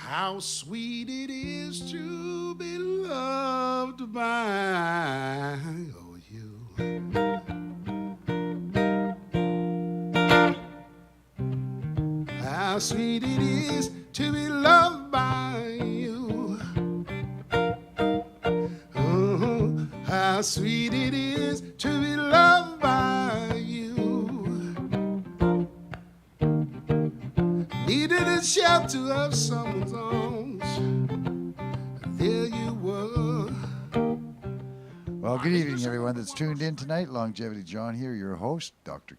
How sweet it is to be loved by you. How sweet it is to be loved by you. Oh, how sweet it is to be loved by you. Needed a shelter of someone's arms. There you were. Well, good evening, everyone that's tuned in tonight. Longevity John here, your host, Dr.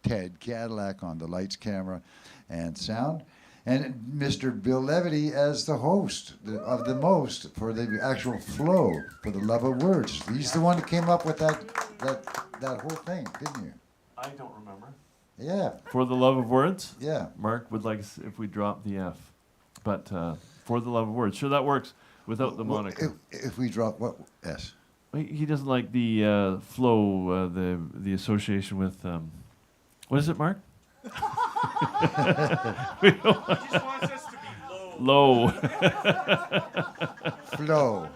Ted Cadillac on the lights, camera, and sound. And Mr. Bill Levity as the host of the most for the actual flow, for the love of words. He's the one that came up with that whole thing, didn't you? I don't remember. Yeah. For the love of words? Yeah. Mark would like if we drop the F. But for the love of words. Sure, that works without the moniker. If we drop what? S. He doesn't like the flow, the association with... what is it, Mark? He just wants us to be low. Low. Flow.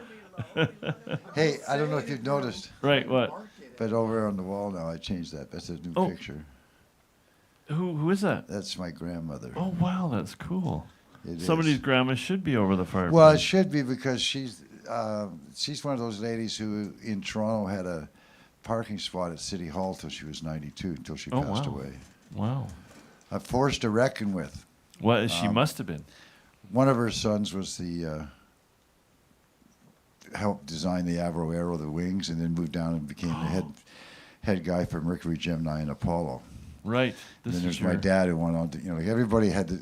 Hey, I don't know if you've noticed, Right, what? but over on the wall now, I changed that. That's a new Oh. picture. Who is that? That's my grandmother. Oh, wow, that's cool. It Somebody's is. grandma should be over the fireplace. Well, it should be because she's one of those ladies who in Toronto had a parking spot at City Hall till she was 92, until she passed wow. away. Wow. A force to reckon with. Well, she must have been. One of her sons was the helped design the Avro Aero, the wings, and then moved down and became the head guy for Mercury, Gemini, and Apollo. Right. And This then is there's my dad who went on to, like everybody had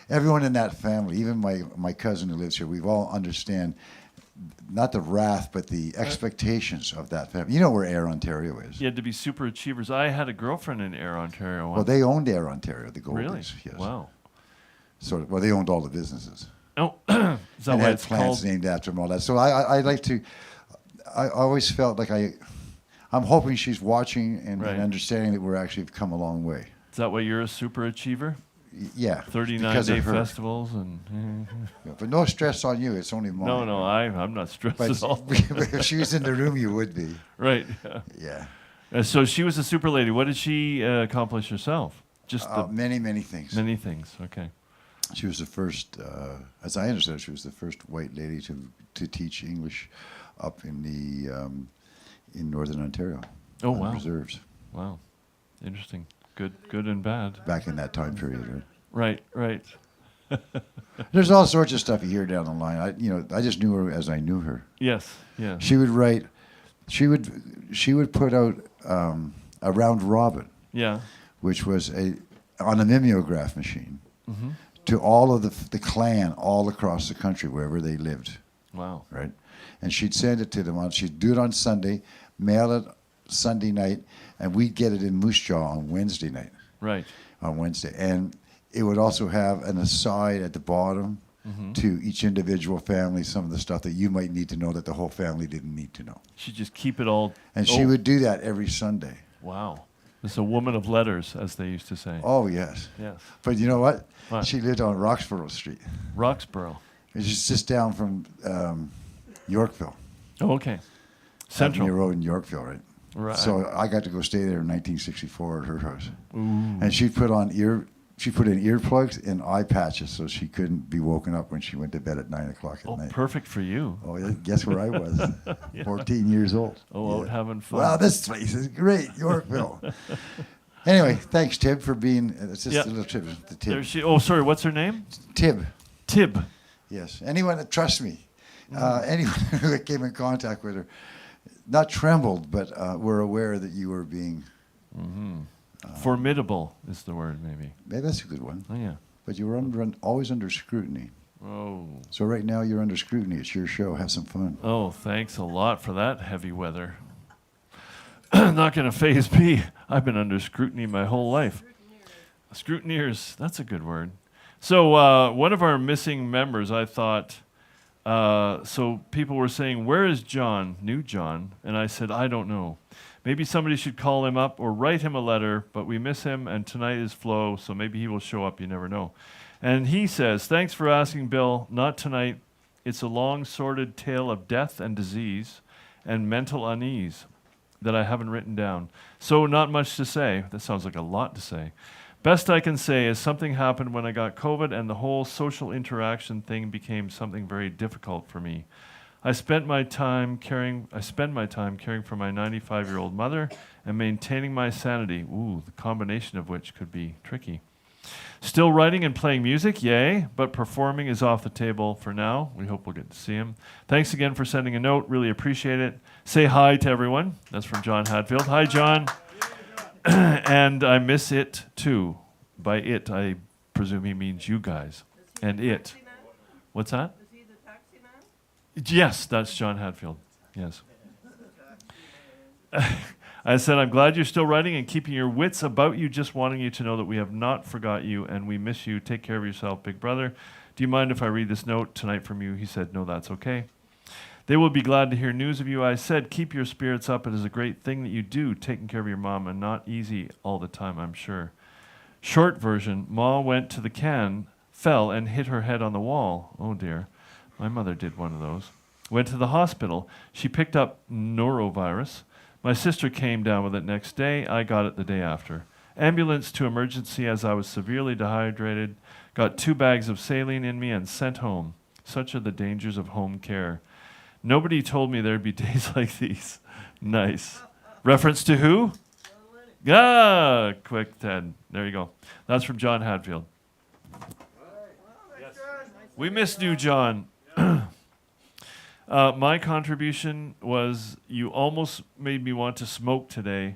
everyone in that family, even my cousin who lives here, we've all understand not the wrath, but the expectations of that family. You know where Air Ontario is. You had to be super achievers. I had a girlfriend in Air Ontario once. Well, they owned Air Ontario, the Goldies. Really? Yes. Wow. So, well, they owned all the businesses. Oh, is that And why had it's plants called? named after them, all that. So I like to, I always felt like I'm hoping she's watching and Right. understanding that we're actually come a long way. Is that why you're a super achiever? Yeah. 39-day of her. festivals and. Yeah, but no stress on you. It's only mine. No, I'm not stressed But at all. if she was in the room, you would be. Right. Yeah. So she was a super lady. What did she accomplish herself? Just the Many, many things. many things. Okay. She was the first, as I understand it, she was the first white lady to teach English up in the in Northern Ontario. Oh, on wow. Reserves. Wow. Interesting. Good and bad. Back in that time period, right? Right. There's all sorts of stuff you hear down the line. I just knew her as I knew her. Yes. Yeah. She would write. She would put out a round robin, Yeah. which was on a mimeograph machine Mm-hmm. to all of the clan all across the country wherever they lived. Wow. Right, and she'd send it to them. She'd do it on Sunday, mail it Sunday night, and we'd get it in Moose Jaw on Wednesday night. Right. On Wednesday, and it would also have an aside at the bottom to each individual family, some of the stuff that you might need to know that the whole family didn't need to know. She just keep it all. And she would do that every Sunday. Wow. It's a woman of letters, as they used to say. Oh, yes. Yes. But you know what? What? She lived on Roxborough Street. Roxborough. It's just down from Yorkville. Oh, okay. Central. Avenue Road in Yorkville, right? Right. So I got to go stay there in 1964 at her house. Ooh. And she put in earplugs and eye patches so she couldn't be woken up when she went to bed at 9 o'clock at Oh, night. perfect for you. Oh, yeah, guess where I was? Yeah. 14 years old. Oh, out having fun. Wow, this place is great, Yorkville. Anyway, thanks, Tib, for being. It's just Yeah. a little Tib. The There Tib. she. Oh, sorry. What's her name? Tib. Tib. Yes. Anyone that trusts me, anyone who came in contact with her, not trembled, but were aware that you were being. Formidable is the word, maybe. Maybe that's a good one. Oh, yeah. But you were always under scrutiny. Oh. So right now you're under scrutiny. It's your show. Have some fun. Oh, thanks a lot for that heavy weather. Not going to faze me. I've been under scrutiny my whole life. Scrutineers, that's a good word. So one of our missing members, I thought, so people were saying, where is John, new John? And I said, I don't know. Maybe somebody should call him up or write him a letter, but we miss him, and tonight is Flo, so maybe he will show up, you never know. And he says, thanks for asking, Bill. Not tonight. It's a long, sordid tale of death and disease and mental unease that I haven't written down. So not much to say. That sounds like a lot to say. Best I can say is something happened when I got COVID and the whole social interaction thing became something very difficult for me. I spend my time caring for my 95-year-old mother and maintaining my sanity. Ooh, the combination of which could be tricky. Still writing and playing music, yay, but performing is off the table for now. We hope we'll get to see him. Thanks again for sending a note. Really appreciate it. Say hi to everyone. That's from John Hadfield. Hi, John. And I miss it too. By it, I presume he means you guys. And it. What's that? Is he the taxi man? Yes, that's John Hadfield. Yes. I said, I'm glad you're still writing and keeping your wits about you, just wanting you to know that we have not forgot you and we miss you. Take care of yourself, big brother. Do you mind if I read this note tonight from you? He said, no, that's okay. They will be glad to hear news of you. I said, keep your spirits up. It is a great thing that you do, taking care of your mom, and not easy all the time, I'm sure. Short version, Ma went to the can, fell, and hit her head on the wall. Oh, dear. My mother did one of those. Went to the hospital. She picked up norovirus. My sister came down with it next day. I got it the day after. Ambulance to emergency as I was severely dehydrated. Got 2 bags of saline in me and sent home. Such are the dangers of home care. Nobody told me there'd be days like these. Nice. Reference to who? Ah, quick, Ted. There you go. That's from John Hadfield. Yes. We missed you, John. My contribution was you almost made me want to smoke today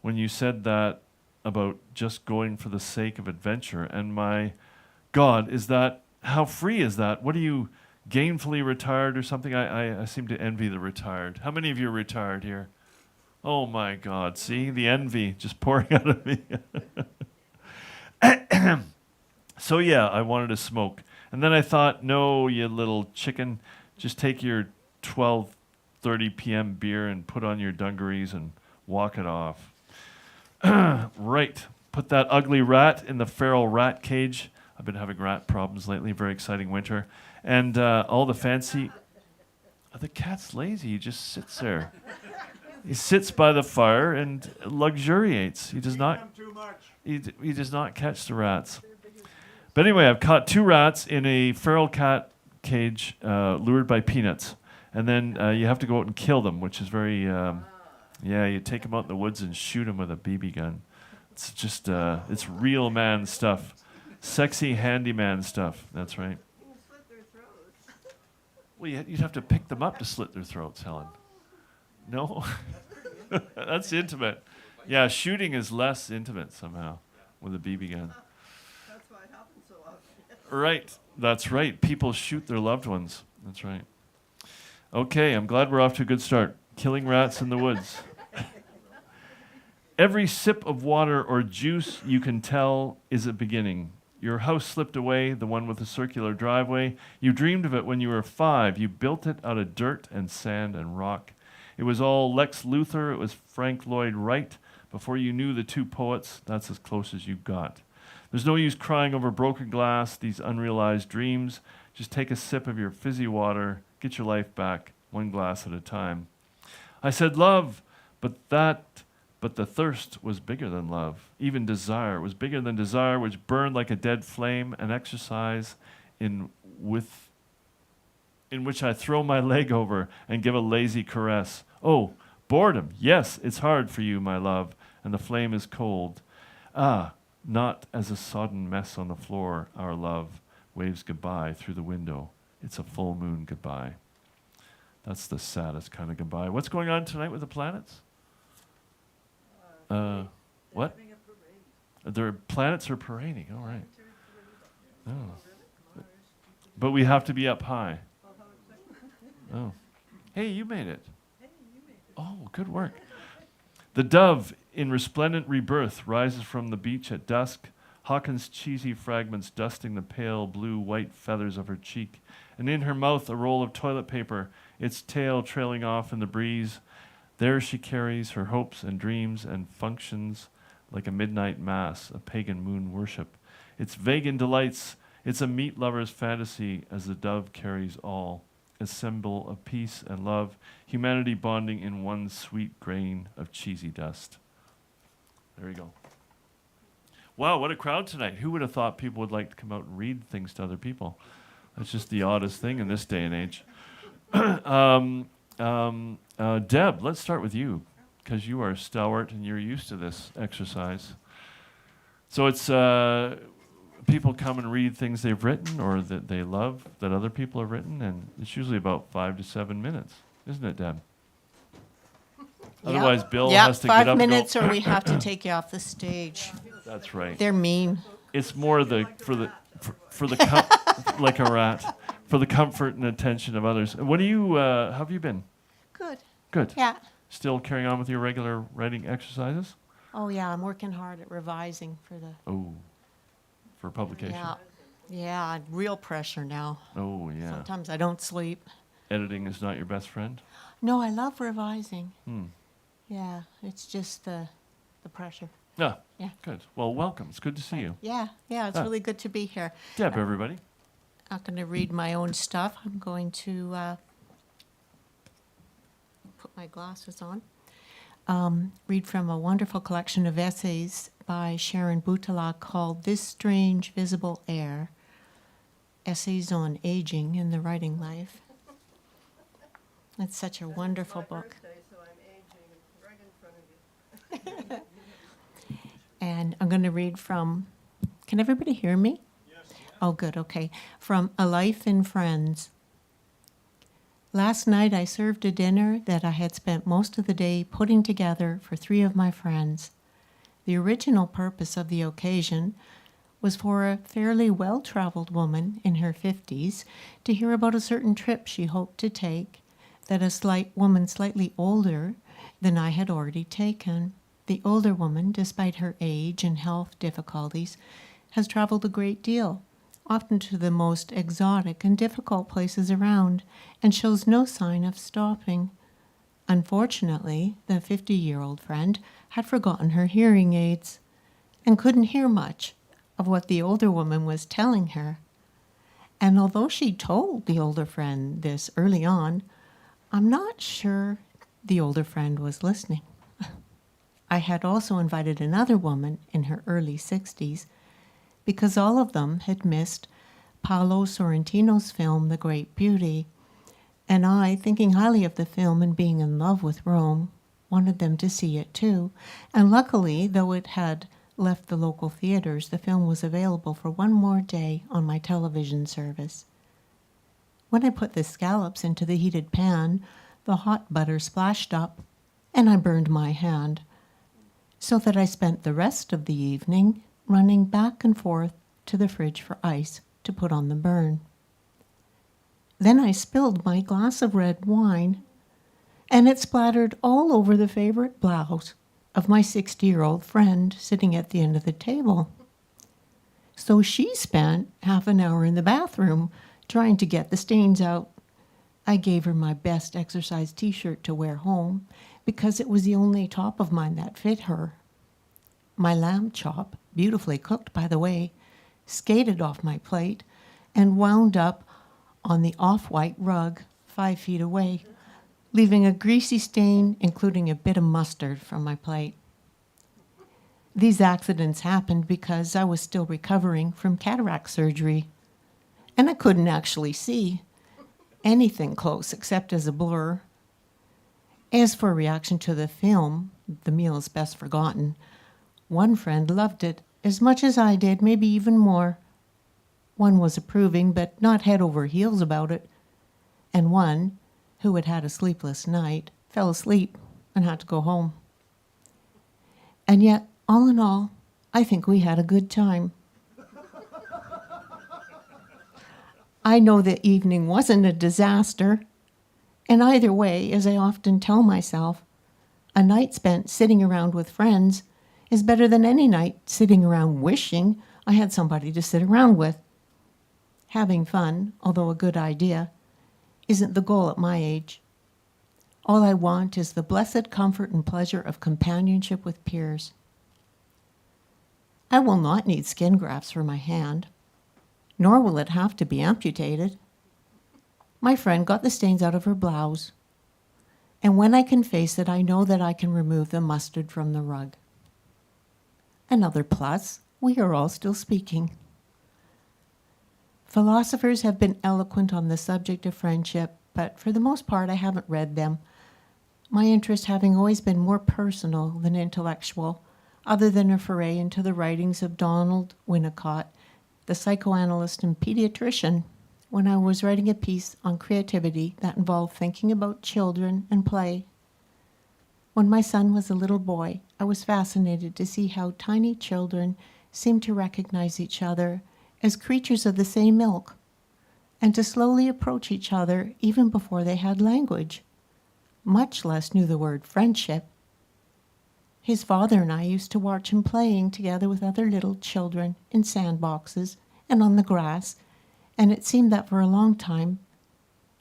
when you said that about just going for the sake of adventure. And my God, is that, how free is that? What are you, gainfully retired or something? I seem to envy the retired. How many of you are retired here? Oh my God, see the envy just pouring out of me. So yeah, I wanted to smoke. And then I thought, no, you little chicken, just take your 12:30 p.m. beer and put on your dungarees and walk it off. Right, put that ugly rat in the feral rat cage. I've been having rat problems lately, very exciting winter. And all the fancy... the cat's lazy, he just sits there. He sits by the fire and luxuriates. He does not he does not catch the rats. But anyway, I've caught 2 rats in a feral cat cage lured by peanuts. And then you have to go out and kill them, which is very... you take them out in the woods and shoot them with a BB gun. It's just, it's real man stuff. Sexy handyman stuff. That's right. You can slit their throats. Well, you'd have to pick them up to slit their throats, Helen. No? That's intimate. Yeah, shooting is less intimate somehow with a BB gun. That's why it happens so often. Right. That's right. People shoot their loved ones. That's right. Okay, I'm glad we're off to a good start. Killing rats in the woods. Every sip of water or juice you can tell is a beginning. Your house slipped away, the one with the circular driveway. You dreamed of it when you were 5. You built it out of dirt and sand and rock. It was all Lex Luthor. It was Frank Lloyd Wright. Before you knew the 2 poets, that's as close as you got. There's no use crying over broken glass, these unrealized dreams. Just take a sip of your fizzy water, get your life back, 1 glass at a time. I said love, but the thirst was bigger than love. Even desire was bigger than desire, which burned like a dead flame, an exercise in which I throw my leg over and give a lazy caress. Oh, boredom, yes, it's hard for you, my love, and the flame is cold. Ah, not as a sodden mess on the floor, our love waves goodbye through the window. It's a full moon goodbye. That's the saddest kind of goodbye. What's going on tonight with the planets? What? Having a parade. Their planets are parading. All right. Oh. But we have to be up high. Well, how exciting. Oh. Hey, you made it. Hey, you made it. Oh, good work. The dove in resplendent rebirth rises from the beach at dusk, Hawkins' cheesy fragments dusting the pale blue-white feathers of her cheek, and in her mouth a roll of toilet paper, its tail trailing off in the breeze. There she carries her hopes and dreams and functions like a midnight mass, a pagan moon worship. Its vegan delights It's a meat lover's fantasy as the dove carries all, a symbol of peace and love, humanity bonding in one sweet grain of cheesy dust. There you go. Wow, what a crowd tonight. Who would have thought people would like to come out and read things to other people? That's just the oddest thing in this day and age. Deb, let's start with you, because you are stalwart and you're used to this exercise. So it's people come and read things they've written or that they love that other people have written, and it's usually about 5 to 7 minutes, isn't it, Deb? Otherwise, Bill has to get up 5 minutes and go. or we have to take you off the stage. That's right. They're mean. It's more for the like a rat, for the comfort and attention of others. What do you? How have you been? Good. Good. Yeah. Still carrying on with your regular writing exercises? Oh, yeah, I'm working hard at revising for the... Oh, for publication. Yeah. Yeah, real pressure now. Oh, yeah. Sometimes I don't sleep. Editing is not your best friend? No, I love revising. Hmm. Yeah, it's just the pressure. Yeah. Yeah. Good. Well, welcome. It's good to see you. Yeah, it's Ah. really good to be here. Deb, everybody. I'm not going to read my own stuff. I'm going to put my glasses on. Read from a wonderful collection of essays by Sharon Boutala called This Strange Visible Air, Essays on Aging in the Writing Life. It's such a wonderful book. Birthday, so I'm aging right in front of you. And I'm going to read from, can everybody hear me? Yes. Oh, good, okay. From A Life in Friends. Last night I served a dinner that I had spent most of the day putting together for 3 of my friends. The original purpose of the occasion was for a fairly well-traveled woman in her 50s to hear about a certain trip she hoped to take that a woman slightly older than I had already taken. The older woman, despite her age and health difficulties, has traveled a great deal, often to the most exotic and difficult places around, and shows no sign of stopping. Unfortunately, the 50-year-old friend had forgotten her hearing aids and couldn't hear much of what the older woman was telling her. And although she told the older friend this early on, I'm not sure the older friend was listening. I had also invited another woman in her early 60s because all of them had missed Paolo Sorrentino's film, The Great Beauty, and I, thinking highly of the film and being in love with Rome, wanted them to see it too. And luckily, though it had left the local theaters, the film was available for one more day on my television service. When I put the scallops into the heated pan, the hot butter splashed up, and I burned my hand, so that I spent the rest of the evening running back and forth to the fridge for ice to put on the burn. Then I spilled my glass of red wine, and it splattered all over the favorite blouse of my 60-year-old friend sitting at the end of the table. So she spent half an hour in the bathroom trying to get the stains out. I gave her my best exercise t-shirt to wear home because it was the only top of mine that fit her. My lamb chop, beautifully cooked by the way, skated off my plate and wound up on the off-white rug 5 feet away, leaving a greasy stain, including a bit of mustard, from my plate. These accidents happened because I was still recovering from cataract surgery, and I couldn't actually see anything close except as a blur. As for reaction to the film, The Meal is Best Forgotten, one friend loved it as much as I did, maybe even more. One was approving, but not head over heels about it, and one, who had had a sleepless night, fell asleep and had to go home. And yet, all in all, I think we had a good time. I know the evening wasn't a disaster, and either way, as I often tell myself, a night spent sitting around with friends is better than any night sitting around wishing I had somebody to sit around with. Having fun, although a good idea, isn't the goal at my age. All I want is the blessed comfort and pleasure of companionship with peers. I will not need skin grafts for my hand. nor will it have to be amputated. My friend got the stains out of her blouse, and when I can face it, I know that I can remove the mustard from the rug. Another plus, we are all still speaking. Philosophers have been eloquent on the subject of friendship, but for the most part, I haven't read them. My interest having always been more personal than intellectual, other than a foray into the writings of Donald Winnicott, the psychoanalyst and pediatrician, when I was writing a piece on creativity that involved thinking about children and play. When my son was a little boy, I was fascinated to see how tiny children seem to recognize each other as creatures of the same milk, and to slowly approach each other even before they had language, much less knew the word friendship. His father and I used to watch him playing together with other little children in sandboxes and on the grass, and it seemed that for a long time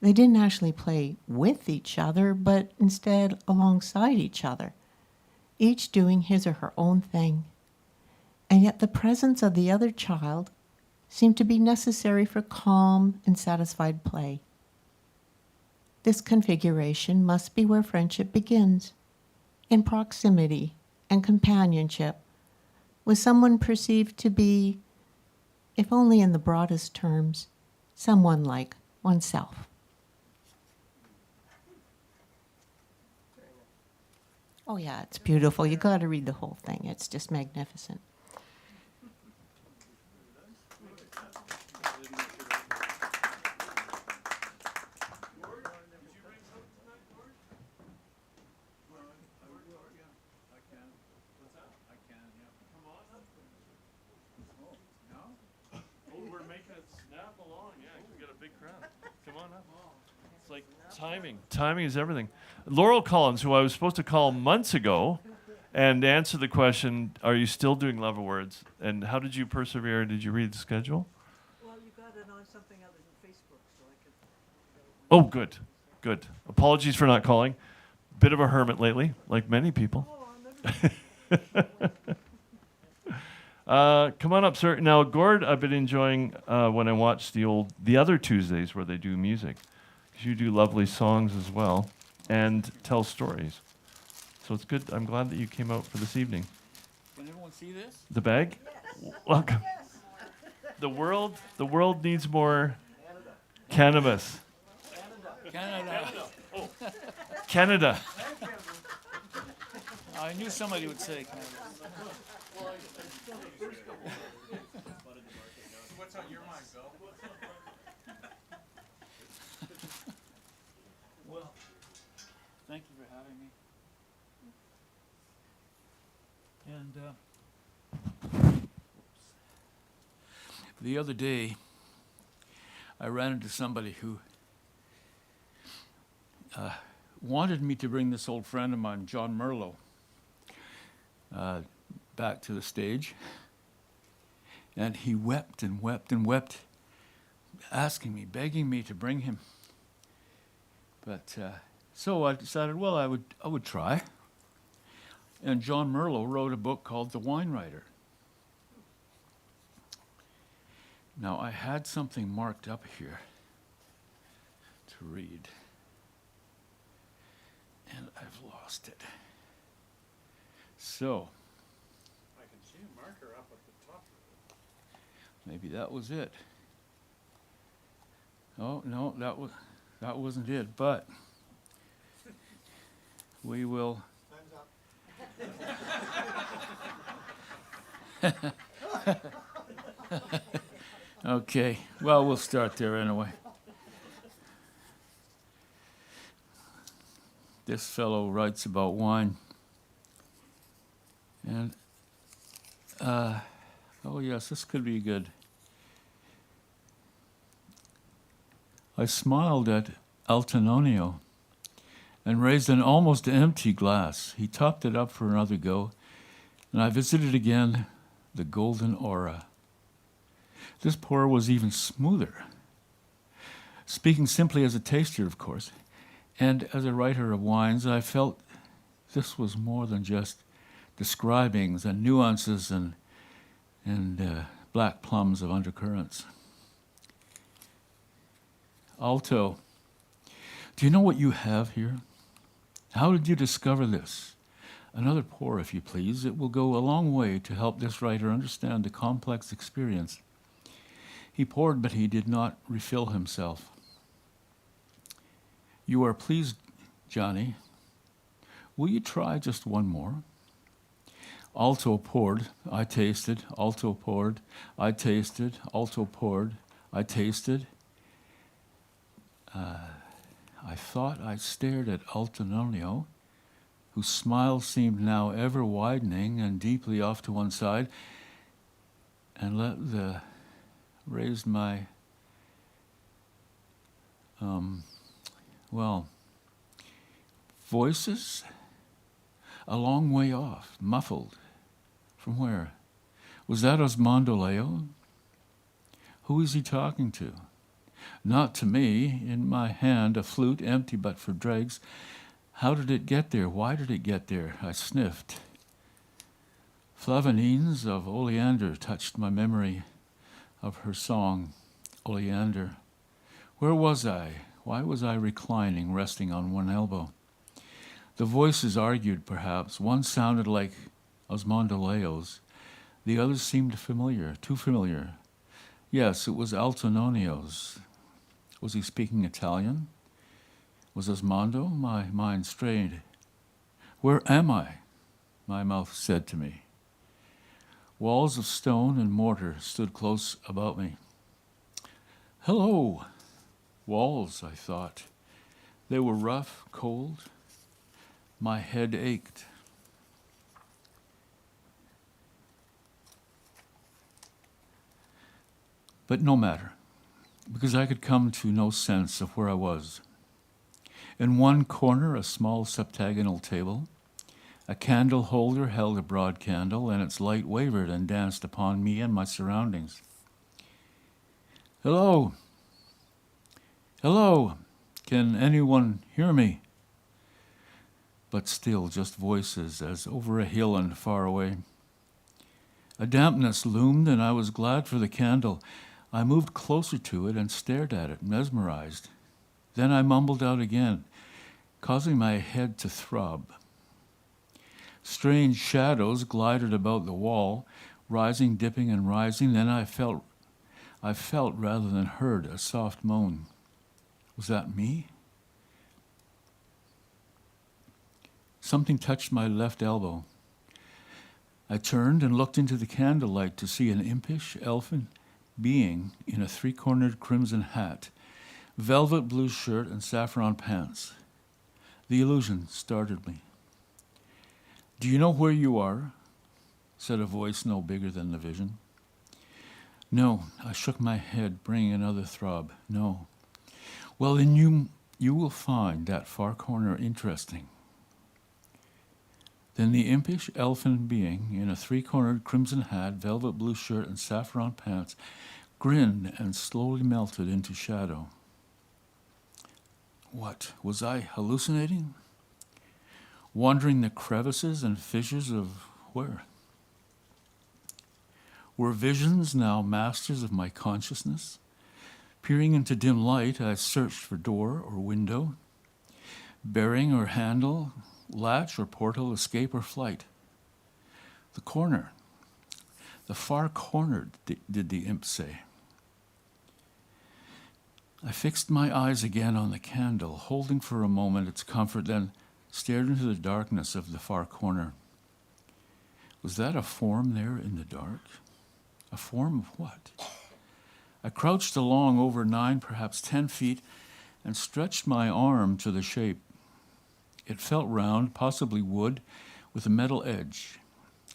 they didn't actually play with each other, but instead alongside each other, each doing his or her own thing. And yet the presence of the other child seemed to be necessary for calm and satisfied play. This configuration must be where friendship begins, in proximity and companionship, with someone perceived to be, if only in the broadest terms, someone like oneself. Oh yeah, it's beautiful. You got to read the whole thing. It's just magnificent. Timing is everything. Laurel Collins, who I was supposed to call months ago and answer the question, are you still doing Love Awards? And how did you persevere? Did you read the schedule? Well, you got it on something other than Facebook, so I could. Oh, good. Good. Apologies for not calling. Bit of a hermit lately, like many people. Come on up, sir. Now, Gord, I've been enjoying when I watch the other Tuesdays where they do music. You do lovely songs as well and tell stories. So it's good. I'm glad that you came out for this evening. Can everyone see this? The bag? Yes. Welcome. Yes. The world needs more cannabis. Canada. Oh. Canada. I knew somebody would say Canada. What's on your mind, Bill? Well, thank you for having me. And the other day, I ran into somebody who wanted me to bring this old friend of mine, John Merlo, back to the stage. And he wept and wept and wept, asking me, begging me to bring him. But so I decided, well, I would try. And John Merlo wrote a book called The Wine Writer. Now, I had something marked up here to read, and I've lost it. So, I can see a marker up at the top. maybe that was it. Oh, no, that wasn't it, but we will. Okay, well, we'll start there anyway. This fellow writes about wine. And, oh yes, this could be good. I smiled at Altanonio and raised an almost empty glass. He topped it up for another go, and I visited again the golden aura. This pour was even smoother. Speaking simply as a taster, of course, and as a writer of wines, I felt this was more than just describing the nuances and black plums of undercurrents. Alto, do you know what you have here? How did you discover this? Another pour, if you please. It will go a long way to help this writer understand the complex experience. He poured, but he did not refill himself. You are pleased, Johnny. Will you try just one more? Alto poured, I tasted. Alto poured, I tasted. Alto poured, I tasted. I thought I stared at Altononio, whose smile seemed now ever widening and deeply off to one side, and raised my, voices a long way off, muffled. From where? Was that Osmondo Leo? Who is he talking to? Not to me. In my hand, a flute, empty but for dregs. How did it get there? Why did it get there? I sniffed. Flavanines of Oleander touched my memory of her song, Oleander. Where was I? Why was I reclining, resting on one elbow? The voices argued, perhaps. One sounded like Osmondo Leo's. The others seemed familiar, too familiar. Yes, it was Altononio's. Was he speaking Italian? Was Osmondo? My mind strayed. Where am I? My mouth said to me. Walls of stone and mortar stood close about me. Hello! Walls, I thought. They were rough, cold. My head ached. But no matter, because I could come to no sense of where I was. In one corner, a small septagonal table. A candle holder held a broad candle, and its light wavered and danced upon me and my surroundings. Hello! Hello! Can anyone hear me? But still just voices as over a hill and far away. A dampness loomed, and I was glad for the candle. I moved closer to it and stared at it, mesmerized. Then I mumbled out again, causing my head to throb. Strange shadows glided about the wall, rising, dipping, and rising. Then I felt rather than heard a soft moan. Was that me? Something touched my left elbow. I turned and looked into the candlelight to see an impish, elfin being in a three-cornered crimson hat, velvet blue shirt, and saffron pants. The illusion startled me. Do you know where you are? Said a voice no bigger than the vision. No, I shook my head, bringing another throb. No. Well, then you will find that far corner interesting. Then the impish elfin being in a three-cornered crimson hat, velvet blue shirt, and saffron pants grinned and slowly melted into shadow. What, was I hallucinating? Wandering the crevices and fissures of where? Were visions now masters of my consciousness? Peering into dim light, I searched for door or window, bearing or handle, latch or portal, escape or flight. The corner, the far corner, did the imp say. I fixed my eyes again on the candle, holding for a moment its comfort, then stared into the darkness of the far corner. Was that a form there in the dark? A form of what? I crouched along over 9, perhaps 10 feet, and stretched my arm to the shape. It felt round, possibly wood, with a metal edge.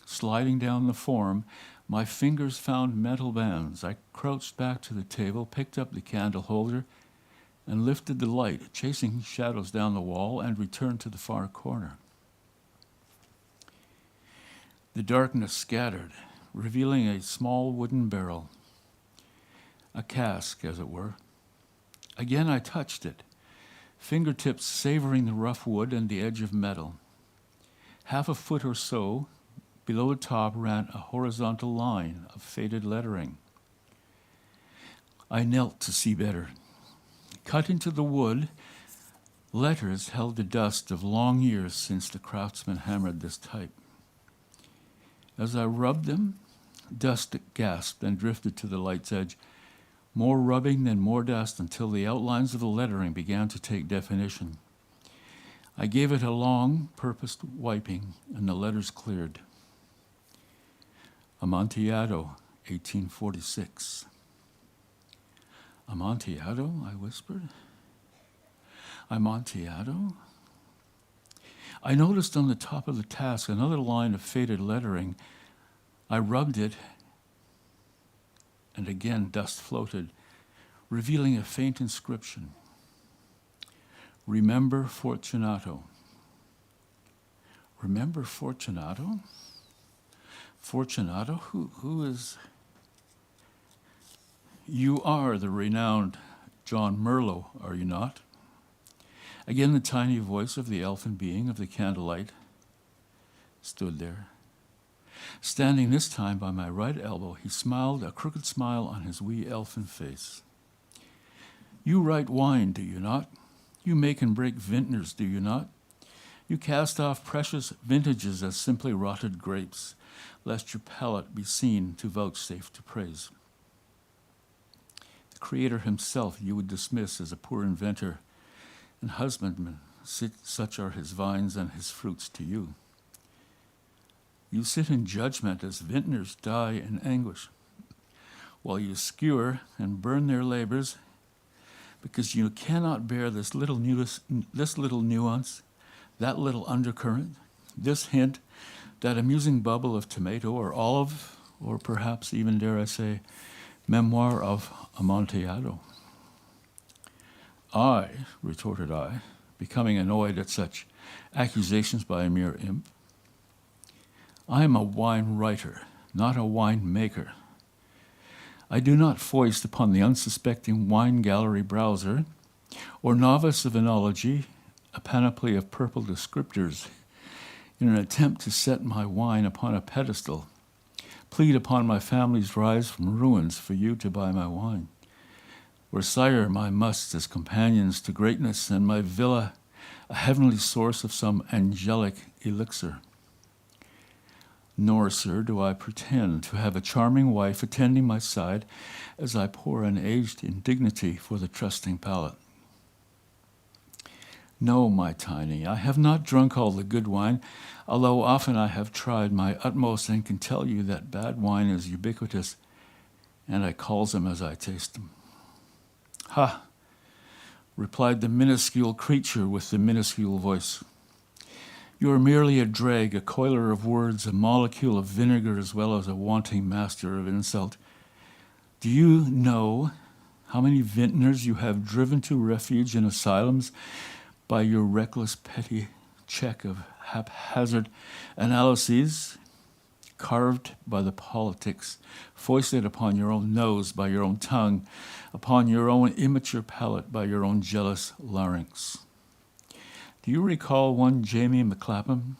Sliding down the form, my fingers found metal bands. I crouched back to the table, picked up the candle holder, and lifted the light, chasing shadows down the wall, and returned to the far corner. The darkness scattered, revealing a small wooden barrel, a cask, as it were. Again I touched it, fingertips savoring the rough wood and the edge of metal. Half a foot or so below the top ran a horizontal line of faded lettering. I knelt to see better. Cut into the wood, letters held the dust of long years since the craftsman hammered this type. As I rubbed them, dust gasped and drifted to the light's edge, more rubbing than more dust until the outlines of the lettering began to take definition. I gave it a long, purposed wiping, and the letters cleared. Amontillado, 1846. Amontillado, I whispered. Amontillado? I noticed on the top of the task another line of faded lettering. I rubbed it, and again dust floated, revealing a faint inscription. Remember Fortunato. Remember Fortunato? Fortunato? Who is... You are the renowned John Merlot, are you not? Again, the tiny voice of the elfin being of the candlelight stood there. Standing this time by my right elbow, he smiled, a crooked smile on his wee elfin face. You write wine, do you not? You make and break vintners, do you not? You cast off precious vintages as simply rotted grapes, lest your palate be seen to vouchsafe to praise. The Creator himself you would dismiss as a poor inventor and husbandman, such are his vines and his fruits to you. You sit in judgment as vintners die in anguish, while you skewer and burn their labors, because you cannot bear this little nuance, that little undercurrent, this hint, that amusing bubble of tomato or olive, or perhaps even, dare I say, memoir of Amontillado. I, retorted I, becoming annoyed at such accusations by a mere imp. I am a wine writer, not a wine maker. I do not foist upon the unsuspecting wine gallery browser or novice of enology a panoply of purple descriptors in an attempt to set my wine upon a pedestal, plead upon my family's rise from ruins for you to buy my wine, or sire my musts as companions to greatness and my villa a heavenly source of some angelic elixir. Nor, sir, do I pretend to have a charming wife attending my side as I pour an aged indignity for the trusting palate. No, my tiny, I have not drunk all the good wine, although often I have tried my utmost and can tell you that bad wine is ubiquitous, and I calls them as I taste them. Ha! Replied the minuscule creature with the minuscule voice. You are merely a drag, a coiler of words, a molecule of vinegar, as well as a wanting master of insult. Do you know how many vintners you have driven to refuge in asylums by your reckless petty check of haphazard analyses, carved by the politics, foisted upon your own nose by your own tongue, upon your own immature palate by your own jealous larynx? Do you recall one Jamie McClapham,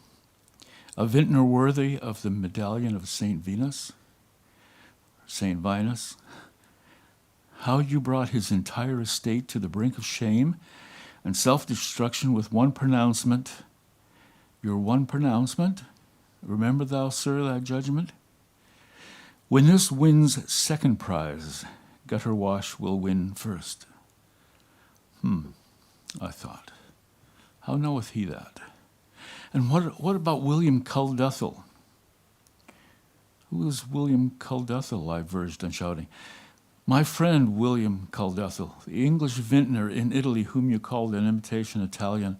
a vintner worthy of the medallion of St. Venus, St. Vinus? How you brought his entire estate to the brink of shame and self-destruction with one pronouncement, your one pronouncement? Remember thou, sir, that judgment? When this wins second prize, gutter wash will win first. I thought. How knoweth he that? And what about William Culduthel? Who is William Culduthel? I verged on shouting. My friend William Culduthel, the English vintner in Italy whom you called an imitation Italian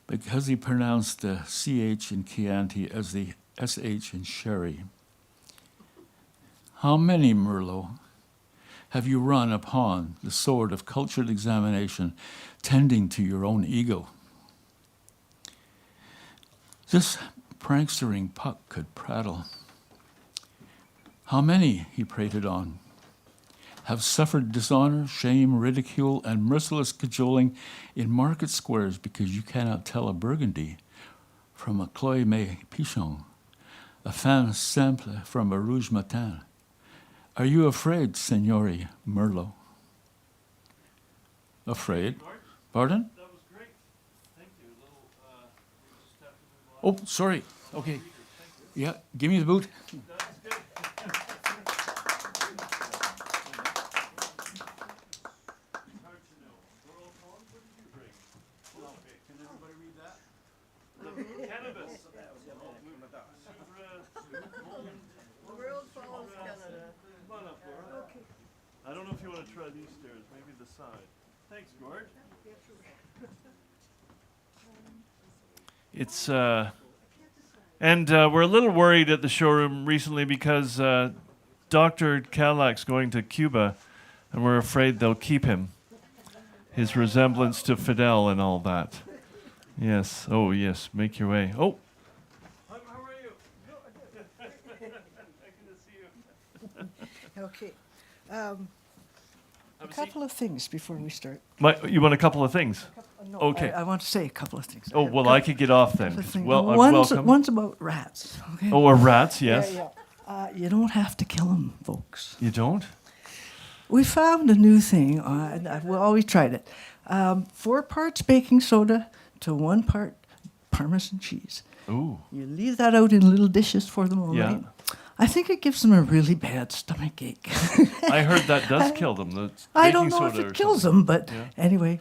because he pronounced the CH in Chianti as the SH in sherry. How many, Merlot, have you run upon the sword of cultured examination tending to your own ego? This prankstering puck could prattle. How many, he prated on, have suffered dishonor, shame, ridicule, and merciless cajoling in market squares because you cannot tell a Burgundy from a Cloy May Pichon, a Fin Simple from a Rouge Matin? Are you afraid, Signori Merlot? afraid. Pardon? That was great. Thank you. We just have to move on. Oh, sorry. Okay. Yeah, give me the boot. Cannabis. The world follows Canada. Come on up, Laura. I don't know if you want to try these stairs, maybe the side. Thanks, Gord. It's and we're a little worried at the showroom recently because Dr. Cadillac's going to Cuba, and we're afraid they'll keep him. His resemblance to Fidel and all that. Yes. Oh, yes. Make your way. Oh. How are you? Good to see you. Okay. A couple of things before we start. You want a couple of things? No, Okay. I want to say a couple of things. Oh, well, I could get off then. 'Cause well, welcome. One's about rats. Okay. Oh, or rats, yes. Yeah. You don't have to kill them, folks. You don't? We found a new thing. We always tried it. 4 parts baking soda to 1 part Parmesan cheese. Ooh. You leave that out in little dishes for them all Yeah. night. I think it gives them a really bad stomach ache. I heard that does kill them. The I don't baking know if soda or it kills something. them, but Yeah. anyway,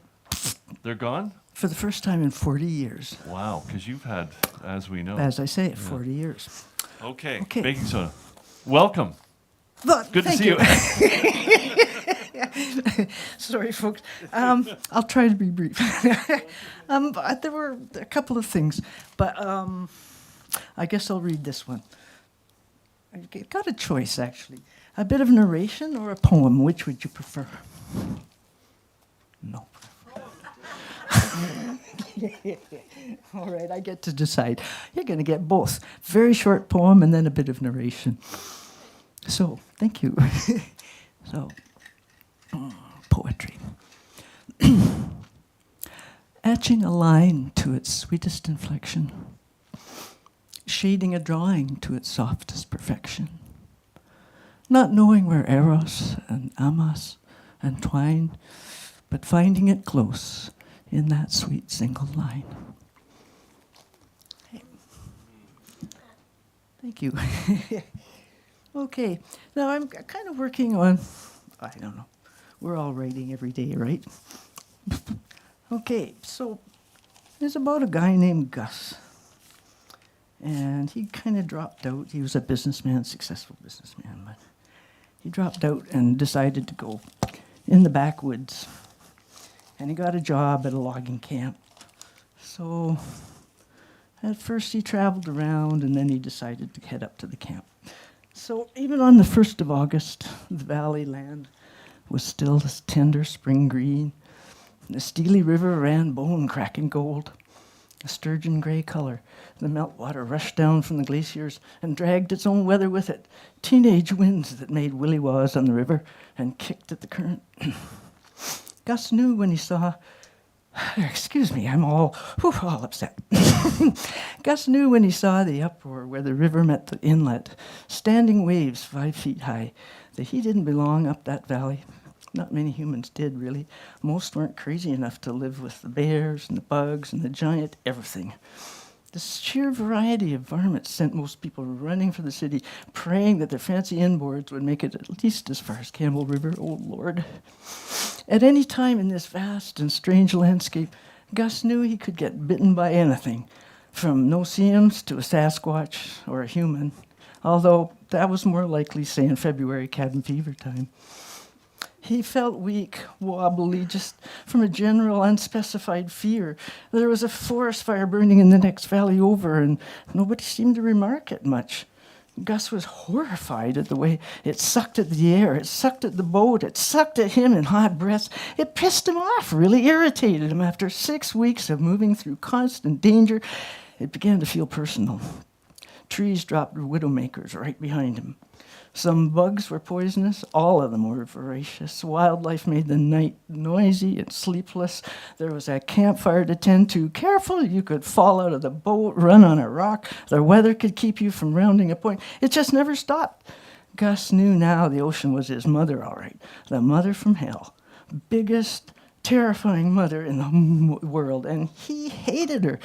They're gone? for the first time in 40 years, Wow, because you've had, as we know. as I say, 40 years. Okay. Okay. Baking soda. Welcome. But Good to thank see you. Sorry, folks. I'll try to be brief. But there were a couple of things, but I guess I'll read this one. I've got a choice, actually. A bit of narration or a poem. Which would you prefer? No. All right, I get to decide. You're going to get both. Very short poem and then a bit of narration. So, thank you. So, poetry. Etching a line to its sweetest inflection, shading a drawing to its softest perfection, not knowing where eros and amas entwine, but finding it close in that sweet single line. Thank you. Okay, now I'm kind of working on, I don't know, we're all writing every day, right? Okay, so there's about a guy named Gus. And he kind of dropped out. He was a businessman, successful businessman, but he dropped out and decided to go in the backwoods. And he got a job at a logging camp. So at first he traveled around, and then he decided to head up to the camp. So even on the 1st of August, the valley land was still this tender spring green. The steely river ran bone-cracking gold, a sturgeon gray color. The meltwater rushed down from the glaciers and dragged its own weather with it. Teenage winds that made willy-waws on the river and kicked at the current. Gus knew when he saw, excuse me, I'm all upset. Gus knew when he saw the uproar where the river met the inlet, standing waves 5 feet high, that he didn't belong up that valley. Not many humans did, really. Most weren't crazy enough to live with the bears and the bugs and the giant everything. The sheer variety of varmints sent most people running for the city, praying that their fancy inboards would make it at least as far as Campbell River. Oh, Lord. At any time in this vast and strange landscape, Gus knew he could get bitten by anything, from no-see-ums to a Sasquatch or a human, although that was more likely, say, in February cabin fever time. He felt weak, wobbly, just from a general unspecified fear. There was a forest fire burning in the next valley over, and nobody seemed to remark it much. Gus was horrified at the way it sucked at the air, it sucked at the boat, it sucked at him in hot breaths. It pissed him off, really irritated him. After 6 weeks of moving through constant danger, it began to feel personal. Trees dropped widowmakers right behind him. Some bugs were poisonous, all of them were voracious. Wildlife made the night noisy and sleepless. There was a campfire to tend to. Careful, you could fall out of the boat, run on a rock. The weather could keep you from rounding a point. It just never stopped. Gus knew now the ocean was his mother, all right. The mother from hell. Biggest, terrifying mother in the world, and he hated her.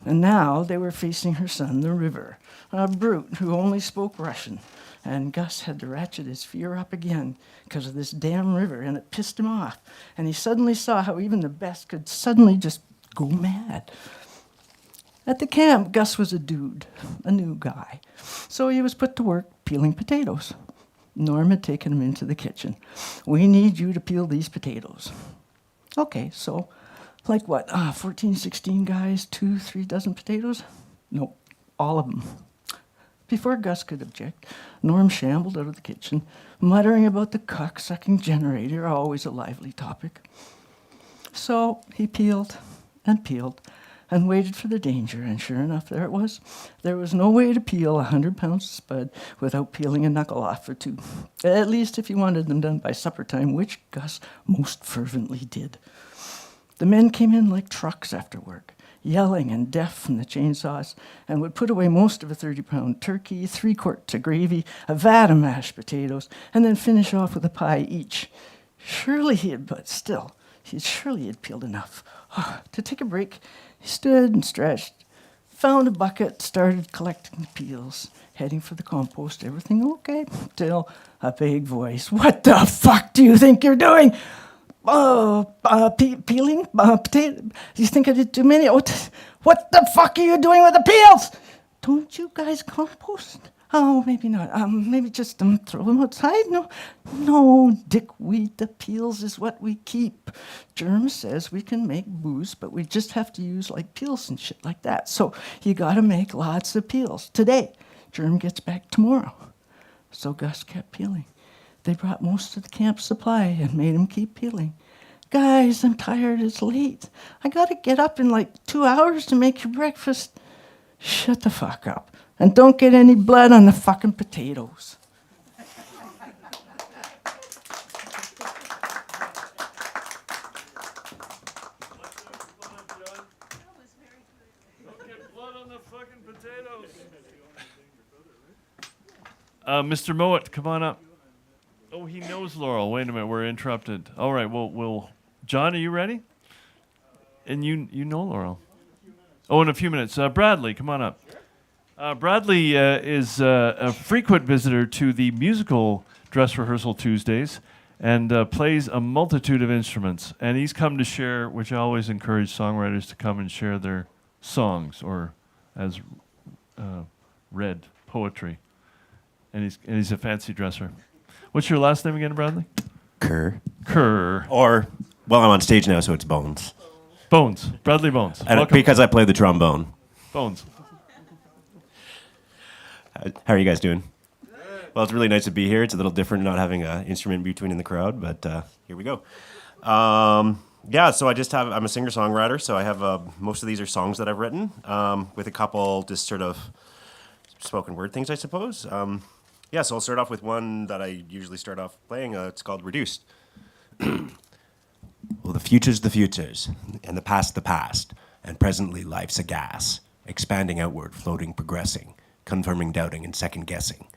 And now they were facing her son, the river, a brute who only spoke Russian. And Gus had to ratchet his fear up again because of this damn river, and it pissed him off. And he suddenly saw how even the best could suddenly just go mad. At the camp, Gus was a dude, a new guy. So he was put to work peeling potatoes. Norm had taken him into the kitchen. "We need you to peel these potatoes." Okay, so like what, 14, 16 guys, 2, 3 dozen potatoes? Nope, all of them. Before Gus could object, Norm shambled out of the kitchen, muttering about the cock-sucking generator, always a lively topic. So he peeled and waited for the danger, and sure enough, there it was. There was no way to peel 100 pounds of spud without peeling a knuckle off for 2. At least if he wanted them done by supper time, which Gus most fervently did. The men came in like trucks after work, yelling and deaf from the chainsaws, and would put away most of a 30-pound turkey, 3 quarts of gravy, a vat of mashed potatoes, and then finish off with a pie each. Surely he had peeled enough. To take a break, he stood and stretched, found a bucket, started collecting the peels, heading for the compost. Everything okay, till a big voice. "What the fuck do you think you're doing? Peeling potato? You think I did too many? What the fuck are you doing with the peels? Don't you guys compost? Oh, maybe not. Maybe just throw them outside? No, dickweed. The peels is what we keep. Germ says we can make booze, but we just have to use like peels and shit like that. So you gotta make lots of peels today. Germ gets back tomorrow." So Gus kept peeling. They brought most of the camp supply and made him keep peeling. "Guys, I'm tired. It's late. I gotta get up in like 2 hours to make your breakfast." "Shut the fuck up. And don't get any blood on the fucking potatoes." Don't get blood on the fucking potatoes. Mr. Mowat, come on up. Oh, he knows Laurel. Wait a minute, we're interrupted. All right, well, John, are you ready? And you know Laurel. Oh, in a few minutes. Bradley, come on up. Bradley is a frequent visitor to the musical dress rehearsal Tuesdays and plays a multitude of instruments. And he's come to share, which I always encourage songwriters to come and share their songs, or as read, poetry. And he's a fancy dresser. What's your last name again, Bradley? Kerr. Or, well, I'm on stage now, so it's Bones. Bones. Bradley Bones. And Welcome. because I play the trombone. Bones. How are you guys doing? Well, it's really nice to be here. It's a little different not having an instrument between in the crowd, but here we go. Yeah, so I'm a singer-songwriter, so I have most of these are songs that I've written, with a couple just sort of spoken word things, I suppose. Yeah, so I'll start off with one that I usually start off playing. It's called Reduced. Well, the future's the futures, and the past, and presently life's a gas, expanding outward, floating, progressing, confirming, doubting, and second-guessing.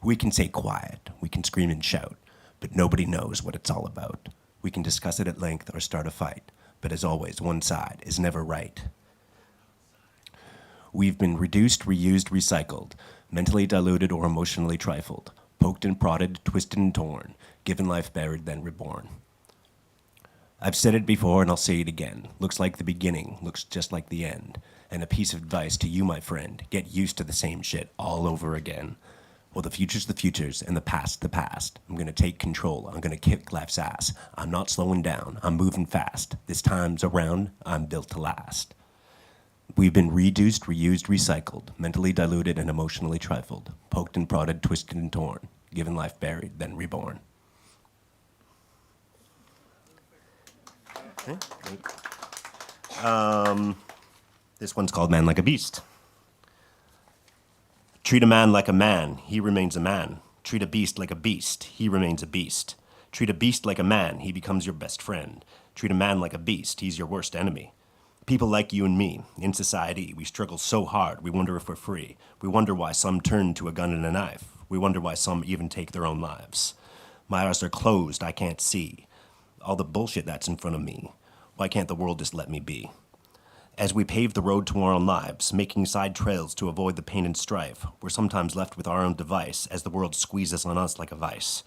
We can say quiet, we can scream and shout, but nobody knows what it's all about. We can discuss it at length or start a fight, but as always, one side is never right. We've been reduced, reused, recycled, mentally diluted or emotionally trifled, poked and prodded, twisted and torn, given life buried, then reborn. I've said it before and I'll say it again. Looks like the beginning, looks just like the end. And a piece of advice to you, my friend, get used to the same shit all over again. Well, the future's the futures and the past. I'm gonna take control, I'm gonna kick life's ass. I'm not slowing down, I'm moving fast. This time's around, I'm built to last. We've been reduced, reused, recycled, mentally diluted and emotionally trifled, poked and prodded, twisted and torn, given life buried, then reborn. Okay. This one's called Man Like a Beast. Treat a man like a man, he remains a man. Treat a beast like a beast, he remains a beast. Treat a beast like a man, he becomes your best friend. Treat a man like a beast, he's your worst enemy. People like you and me, in society, we struggle so hard, we wonder if we're free. We wonder why some turn to a gun and a knife. We wonder why some even take their own lives. My eyes are closed, I can't see. all the bullshit that's in front of me. Why can't the world just let me be? As we pave the road to our own lives, making side trails to avoid the pain and strife, we're sometimes left with our own device as the world squeezes on us like a vice.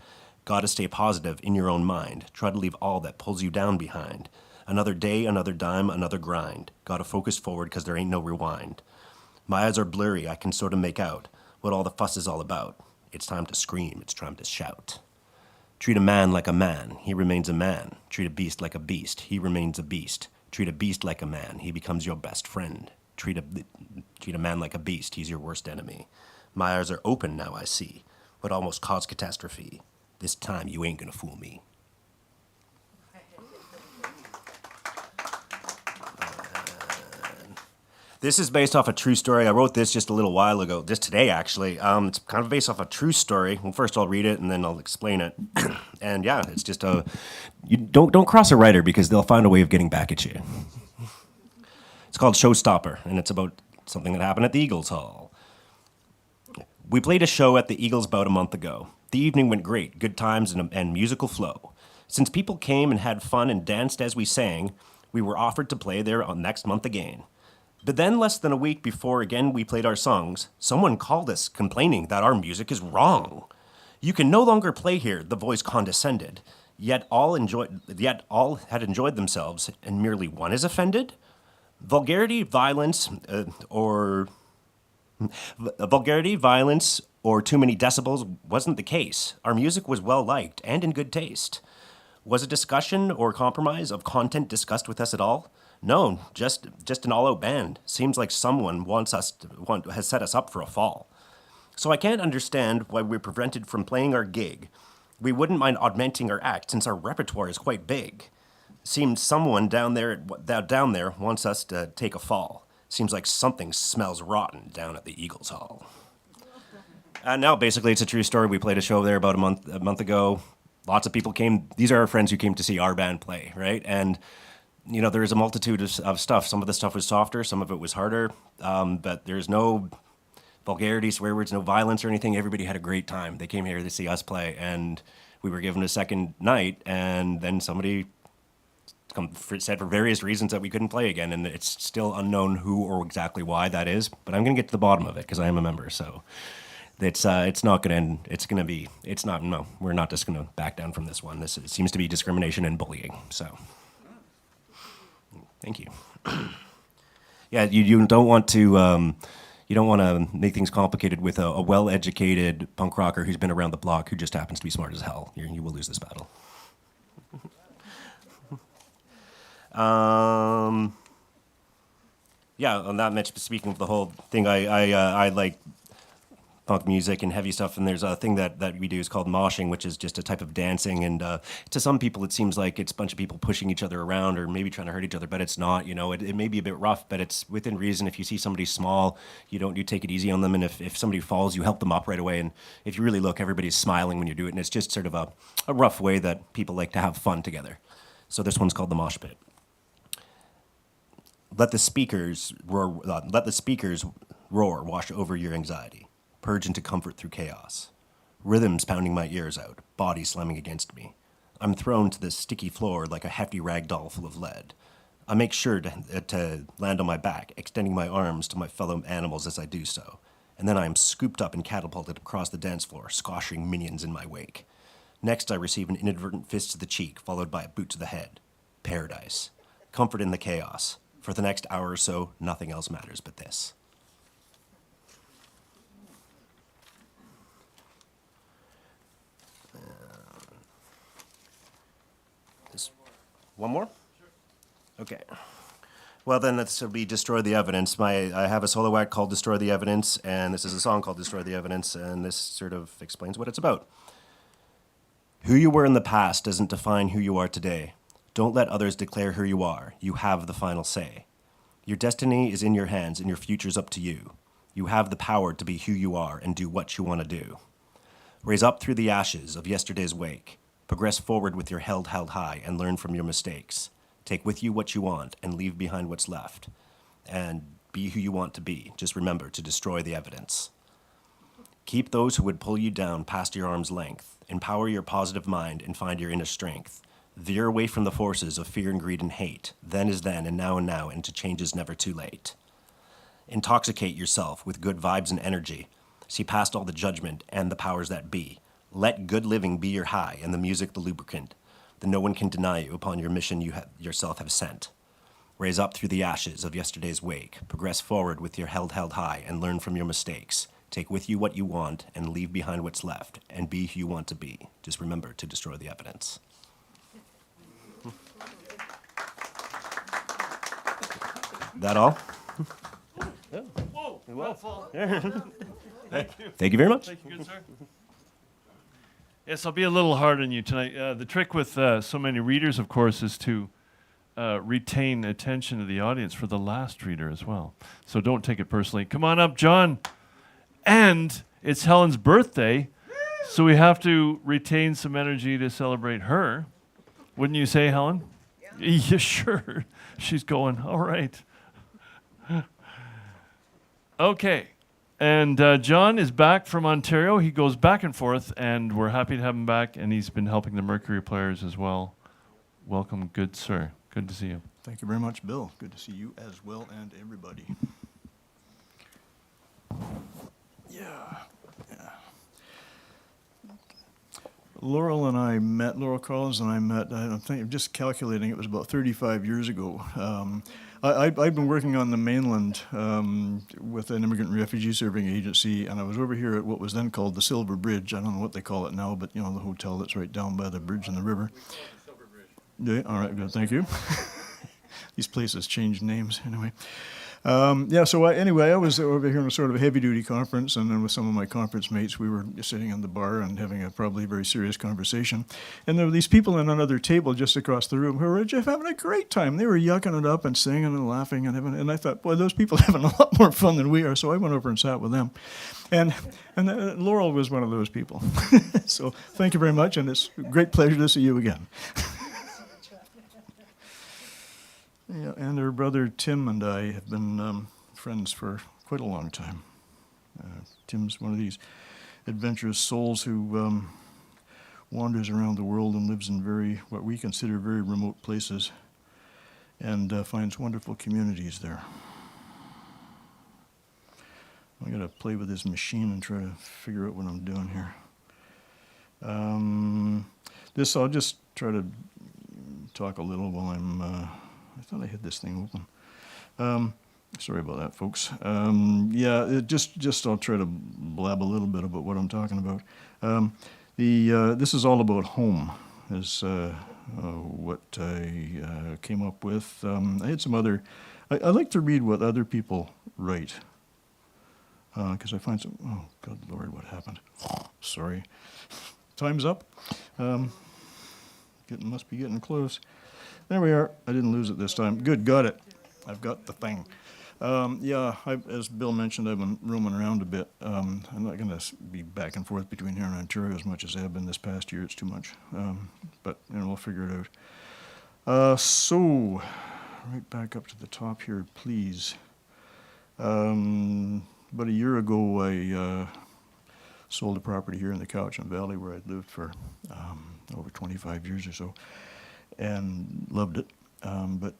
Gotta stay positive in your own mind. Try to leave all that pulls you down behind. Another day, another dime, another grind. Gotta focus forward cause there ain't no rewind. My eyes are blurry, I can sort of make out what all the fuss is all about. It's time to scream, it's time to shout. Treat a man like a man, he remains a man. Treat a beast like a beast, he remains a beast. Treat a beast like a man, he becomes your best friend. Treat a man like a beast, he's your worst enemy. My eyes are open now, I see what almost caused catastrophe. This time you ain't gonna fool me. This is based off a true story. I wrote this just a little while ago, just today actually. It's kind of based off a true story. Well, first I'll read it and then I'll explain it. And yeah, it's just you don't cross a writer because they'll find a way of getting back at you. It's called Showstopper, and it's about something that happened at the Eagles Hall. We played a show at the Eagles about a month ago. The evening went great, good times and musical flow. Since people came and had fun and danced as we sang, we were offered to play there on next month again. But then, less than a week before again we played our songs, someone called us complaining that our music is wrong. You can no longer play here, the voice condescended. Yet all had enjoyed themselves, and merely one is offended? Vulgarity, violence, or too many decibels wasn't the case. Our music was well liked and in good taste. Was a discussion or compromise of content discussed with us at all? No, just an all-out band. Seems like someone has set us up for a fall. So I can't understand why we're prevented from playing our gig. We wouldn't mind augmenting our act since our repertoire is quite big. Seems someone down there wants us to take a fall. Seems like something smells rotten down at the Eagles Hall. Now, basically, it's a true story. We played a show there about a month ago. Lots of people came. These are our friends who came to see our band play, right? And you know, there is a multitude of stuff. Some of the stuff was softer, some of it was harder, but there's no vulgarity, swear words, no violence or anything. Everybody had a great time. They came here to see us play, and we were given a second night, and then somebody said for various reasons that we couldn't play again, and it's still unknown who or exactly why that is, but I'm going to get to the bottom of it because I am a member, so it's not going to end. No, we're not just going to back down from this one. It seems to be discrimination and bullying, so... Thank you. Yeah, you don't want to make things complicated with a well-educated punk rocker who's been around the block who just happens to be smart as hell. You will lose this battle. Yeah, on that much. Speaking of the whole thing, I like punk music and heavy stuff, and there's a thing that we do is called moshing, which is just a type of dancing, and to some people it seems like it's a bunch of people pushing each other around or maybe trying to hurt each other, but it's not. You know, it may be a bit rough, but it's within reason. If you see somebody small, you take it easy on them, and if somebody falls, you help them up right away, and if you really look, everybody's smiling when you do it, and it's just sort of a rough way that people like to have fun together. So this one's called the mosh pit. Let the speakers roar, wash over your anxiety. Purge into comfort through chaos. Rhythms pounding my ears out, body slamming against me. I'm thrown to the sticky floor like a hefty rag doll full of lead. I make sure to land on my back, extending my arms to my fellow animals as I do so. And then I am scooped up and catapulted across the dance floor, squashing minions in my wake. Next, I receive an inadvertent fist to the cheek, followed by a boot to the head. Paradise. Comfort in the chaos. For the next hour or so, nothing else matters but this. One more? Okay. Well, then this will be Destroy the Evidence. I have a solo act called Destroy the Evidence, and this is a song called Destroy the Evidence, and this sort of explains what it's about. Who you were in the past doesn't define who you are today. Don't let others declare who you are. You have the final say. Your destiny is in your hands, and your future's up to you. You have the power to be who you are and do what you want to do. Raise up through the ashes of yesterday's wake. Progress forward with your head held high and learn from your mistakes. Take with you what you want and leave behind what's left. And be who you want to be. Just remember to destroy the evidence. Keep those who would pull you down past your arm's length. Empower your positive mind and find your inner strength. Veer away from the forces of fear and greed and hate. Then is then, and now, and to change is never too late. Intoxicate yourself with good vibes and energy. See past all the judgment and the powers that be. Let good living be your high and the music the lubricant. Then no one can deny you upon your mission you yourself have sent. Raise up through the ashes of yesterday's wake. Progress forward with your held high and learn from your mistakes. Take with you what you want and leave behind what's left and be who you want to be. Just remember to destroy the evidence. That all? Whoa, well, Thank you very much. Thank you, good sir. Yes, I'll be a little hard on you tonight. The trick with so many readers, of course, is to retain attention of the audience for the last reader as well. So don't take it personally. Come on up, John. And it's Helen's birthday, so we have to retain some energy to celebrate her. Wouldn't you say, Helen? Yeah, sure. She's going, all right. Okay. And John is back from Ontario. He goes back and forth, and we're happy to have him back, and he's been helping the Mercury players as well. Welcome, good sir. Good to see you. Thank you very much, Bill. Good to see you as well and everybody. Yeah. Laurel Collins and I met, I think, I'm just calculating, it was about 35 years ago. I'd been working on the mainland with an immigrant and refugee serving agency, and I was over here at what was then called the Silver Bridge. I don't know what they call it now, but, you know, the hotel that's right down by the bridge in the river. Yeah, all right, good, thank you. These places change names, anyway. So I was over here on a sort of a heavy-duty conference, and then with some of my conference mates, we were sitting in the bar and having a probably very serious conversation. And there were these people in another table just across the room who were just having a great time. They were yucking it up and singing and laughing, and I thought, boy, those people are having a lot more fun than we are, so I went over and sat with them. And Laurel was one of those people. So thank you very much, and it's a great pleasure to see you again. Yeah, and her brother Tim and I have been friends for quite a long time. Tim's one of these adventurous souls who wanders around the world and lives in what we consider very remote places, and finds wonderful communities there. I'm going to play with this machine and try to figure out what I'm doing here. I'll just try to talk a little while I'm... I thought I had this thing open. Sorry about that, folks. I'll try to blab a little bit about what I'm talking about. This is all about home, is what I came up with. I had some other... I like to read what other people write, because I find some... Oh, good Lord, what happened? Sorry. Time's up. Must be getting close. There we are. I didn't lose it this time. Good, got it. I've got the thing. As Bill mentioned, I've been roaming around a bit. I'm not going to be back and forth between here and Ontario as much as I have been this past year. It's too much. But we'll figure it out. So, right back up to the top here, please. About a year ago, I sold a property here in the Cowichan Valley where I'd lived for over 25 years or so, and loved it. But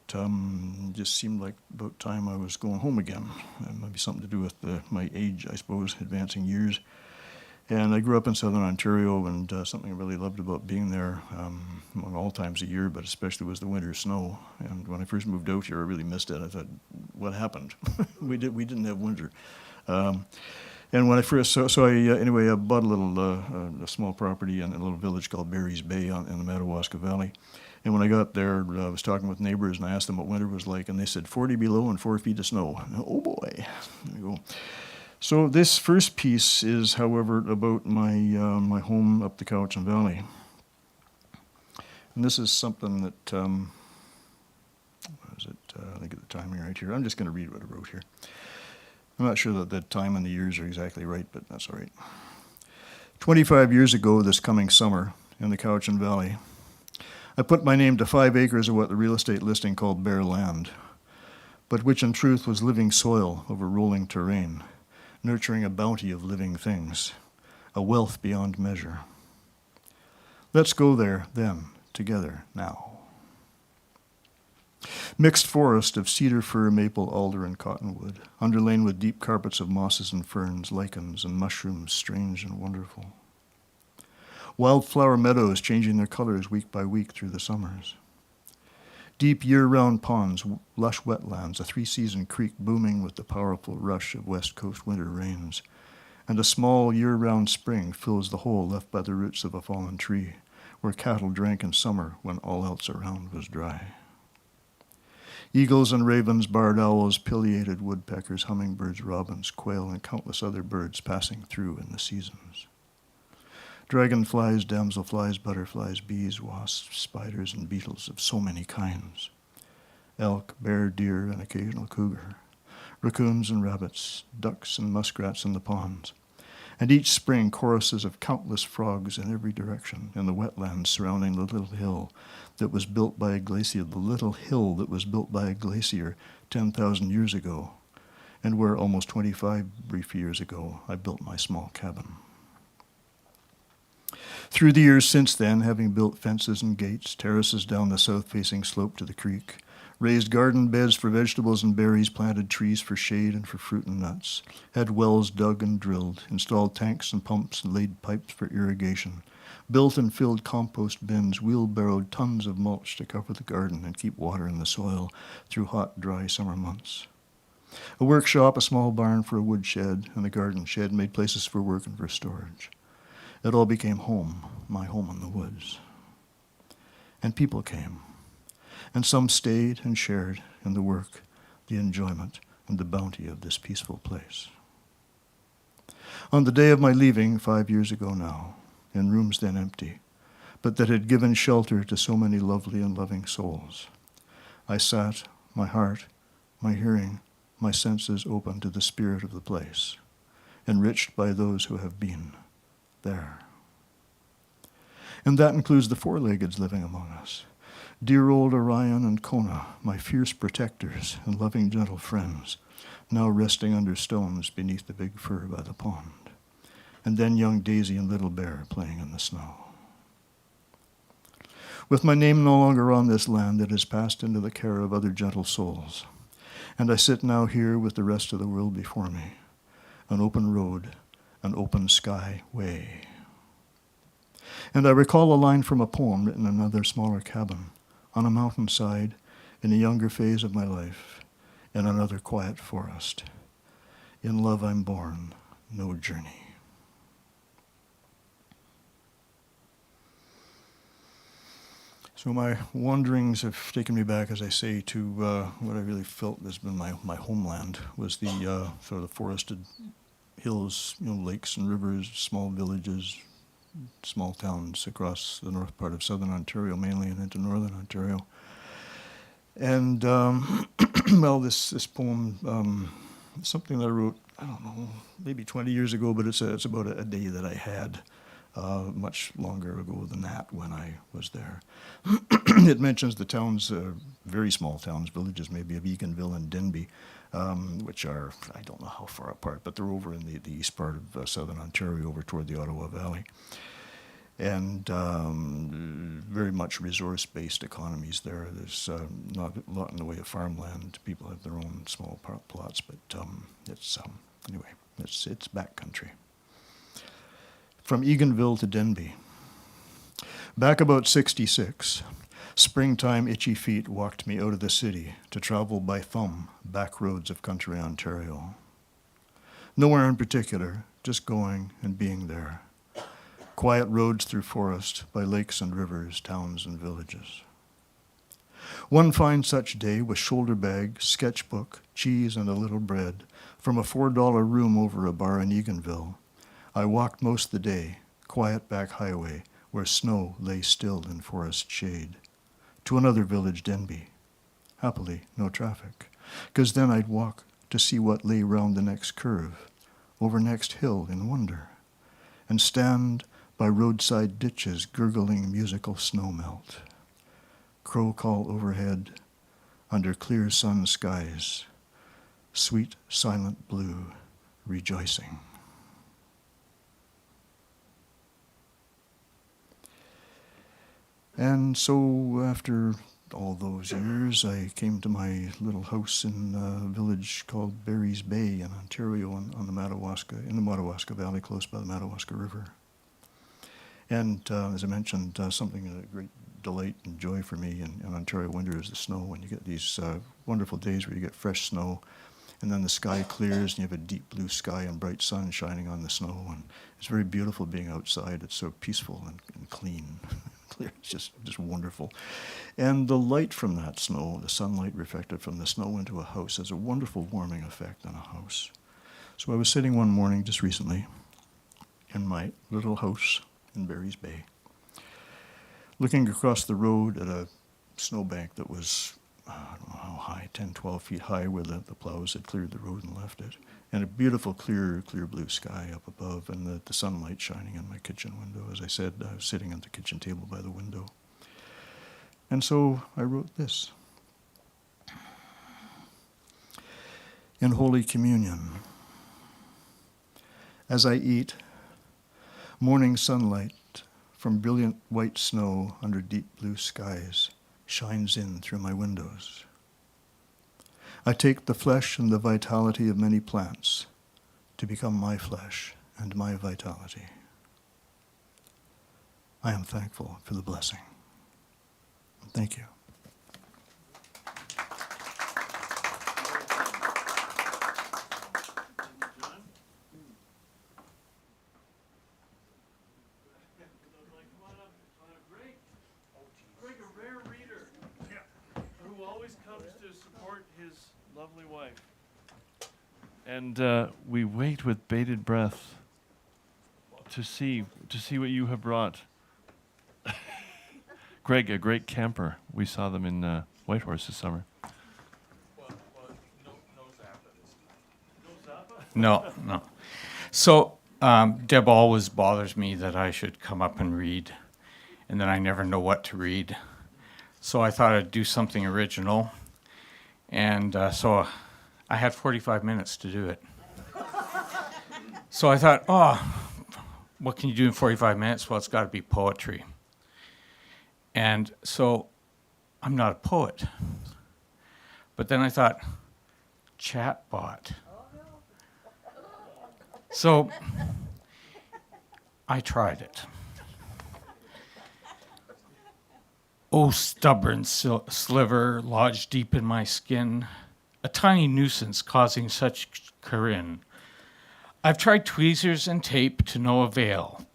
just seemed like about time I was going home again. It might be something to do with my age, I suppose, advancing years. And I grew up in southern Ontario, and something I really loved about being there, among all times of year, but especially was the winter snow. And when I first moved out here, I really missed it. I thought, what happened? we didn't have winter. And when I first, I bought a small property in a little village called Barry's Bay in the Madawaska Valley. And when I got there, I was talking with neighbors, and I asked them what winter was like, and they said 40 below and 4 feet of snow. Oh boy, there you go. So this first piece is, however, about my home up the Cowichan Valley. And this is something that, I think at the timing right here. I'm just going to read what I wrote here. I'm not sure that the time and the years are exactly right, but that's all right. 25 years ago this coming summer in the Cowichan Valley, I put my name to 5 acres of what the real estate listing called bare land, but which in truth was living soil over rolling terrain, nurturing a bounty of living things, a wealth beyond measure. Let's go there, then, together now. Mixed forest of cedar, fir, maple, alder, and cottonwood, underlain with deep carpets of mosses and ferns, lichens, and mushrooms strange and wonderful. Wildflower meadows changing their colors week by week through the summers. Deep year-round ponds, lush wetlands, a three-season creek booming with the powerful rush of West Coast winter rains, and a small year-round spring fills the hole left by the roots of a fallen tree, where cattle drank in summer when all else around was dry. Eagles and ravens, barred owls, pileated woodpeckers, hummingbirds, robins, quail, and countless other birds passing through in the seasons. Dragonflies, damselflies, butterflies, bees, wasps, spiders, and beetles of so many kinds. Elk, bear, deer, and occasional cougar. Raccoons and rabbits, ducks and muskrats in the ponds. And each spring choruses of countless frogs in every direction in the wetlands surrounding the little hill that was built by a glacier, 10,000 years ago, and where almost 25 brief years ago I built my small cabin. Through the years since then, having built fences and gates, terraces down the south-facing slope to the creek, raised garden beds for vegetables and berries, planted trees for shade and for fruit and nuts, had wells dug and drilled, installed tanks and pumps and laid pipes for irrigation, built and filled compost bins, wheelbarrowed tons of mulch to cover the garden and keep water in the soil through hot, dry summer months. A workshop, a small barn for a woodshed, and a garden shed made places for work and for storage. It all became home, my home in the woods. And people came. And some stayed and shared in the work, the enjoyment, and the bounty of this peaceful place. On the day of my leaving, 5 years ago now, in rooms then empty, but that had given shelter to so many lovely and loving souls, I sat, my heart, my hearing, my senses open to the spirit of the place, enriched by those who have been there. And that includes the four-leggeds living among us. Dear old Orion and Kona, my fierce protectors and loving gentle friends, now resting under stones beneath the big fir by the pond. And then young Daisy and Little Bear playing in the snow. With my name no longer on this land, it has passed into the care of other gentle souls. And I sit now here with the rest of the world before me. An open road, an open sky way. And I recall a line from a poem written in another smaller cabin, on a mountainside, in a younger phase of my life, in another quiet forest. In love I'm born, no journey. So my wanderings have taken me back, as I say, to what I really felt has been my homeland, was the sort of forested hills, lakes and rivers, small villages, small towns across the north part of southern Ontario, mainly, and into northern Ontario. And, well, this poem, something that I wrote, I don't know, maybe 20 years ago, but it's about a day that I had much longer ago than that when I was there. It mentions the towns, very small towns, villages maybe, of Eganville and Denby, which are, I don't know how far apart, but they're over in the east part of southern Ontario, over toward the Ottawa Valley. And very much resource-based economies there. There's not a lot in the way of farmland. People have their own small plots, but anyway, it's backcountry. From Eganville to Denby. Back about 66, springtime itchy feet walked me out of the city to travel by thumb back roads of country Ontario. Nowhere in particular, just going and being there. Quiet roads through forest, by lakes and rivers, towns and villages. One fine such day, with shoulder bag, sketchbook, cheese, and a little bread, from a $4 room over a bar in Eganville, I walked most the day, quiet back highway, where snow lay still in forest shade, to another village, Denby. Happily, no traffic, 'cause then I'd walk to see what lay round the next curve, over next hill in wonder, and stand by roadside ditches gurgling musical snowmelt. Crow call overhead, under clear sun skies, sweet silent blue, rejoicing. And so after all those years, I came to my little house in a village called Barry's Bay in Ontario on the Madawaska, in the Madawaska Valley, close by the Madawaska River. And as I mentioned, something a great delight and joy for me in Ontario winter is the snow. When you get these wonderful days where you get fresh snow, and then the sky clears and you have a deep blue sky and bright sun shining on the snow, and it's very beautiful being outside. It's so peaceful and clean. Clear. It's just wonderful. And the light from that snow, the sunlight reflected from the snow into a house, has a wonderful warming effect on a house. So I was sitting one morning just recently in my little house in Barry's Bay, looking across the road at a snowbank that was, I don't know how high, 10, 12 feet high, where the plows had cleared the road and left it. And a beautiful, clear blue sky up above, and the sunlight shining in my kitchen window. As I said, I was sitting at the kitchen table by the window. And so I wrote this. In Holy Communion, as I eat, morning sunlight from brilliant white snow under deep blue skies shines in through my windows. I take the flesh and the vitality of many plants to become my flesh and my vitality. I am thankful for the blessing. Thank you. Greg, a rare reader who always comes to support his lovely wife. And we wait with bated breath to see what you have brought. Greg, a great camper. We saw them in Whitehorse this summer. No. So Deb always bothers me that I should come up and read, and then I never know what to read. So I thought I'd do something original, and so I had 45 minutes to do it. So I thought, what can you do in 45 minutes? Well, it's got to be poetry. And so I'm not a poet. But then I thought, chatbot. So I tried it. Oh, stubborn sliver lodged deep in my skin, a tiny nuisance causing such chagrin. I've tried tweezers and tape to no avail,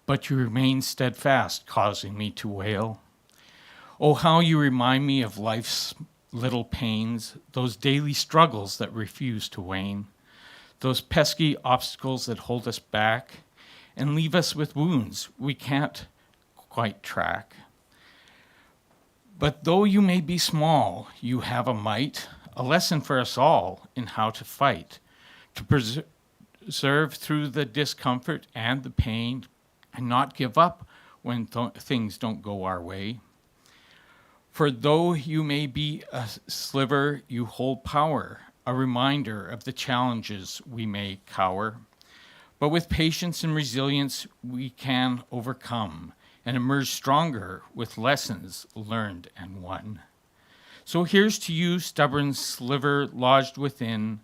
but you remain steadfast, causing me to wail. Oh, how you remind me of life's little pains, those daily struggles that refuse to wane, those pesky obstacles that hold us back and leave us with wounds we can't quite track. But though you may be small, you have a might, a lesson for us all in how to fight, to preserve through the discomfort and the pain, and not give up when things don't go our way. For though you may be a sliver, you hold power, a reminder of the challenges we may cower. But with patience and resilience, we can overcome and emerge stronger with lessons learned and won. So here's to you, stubborn sliver lodged within.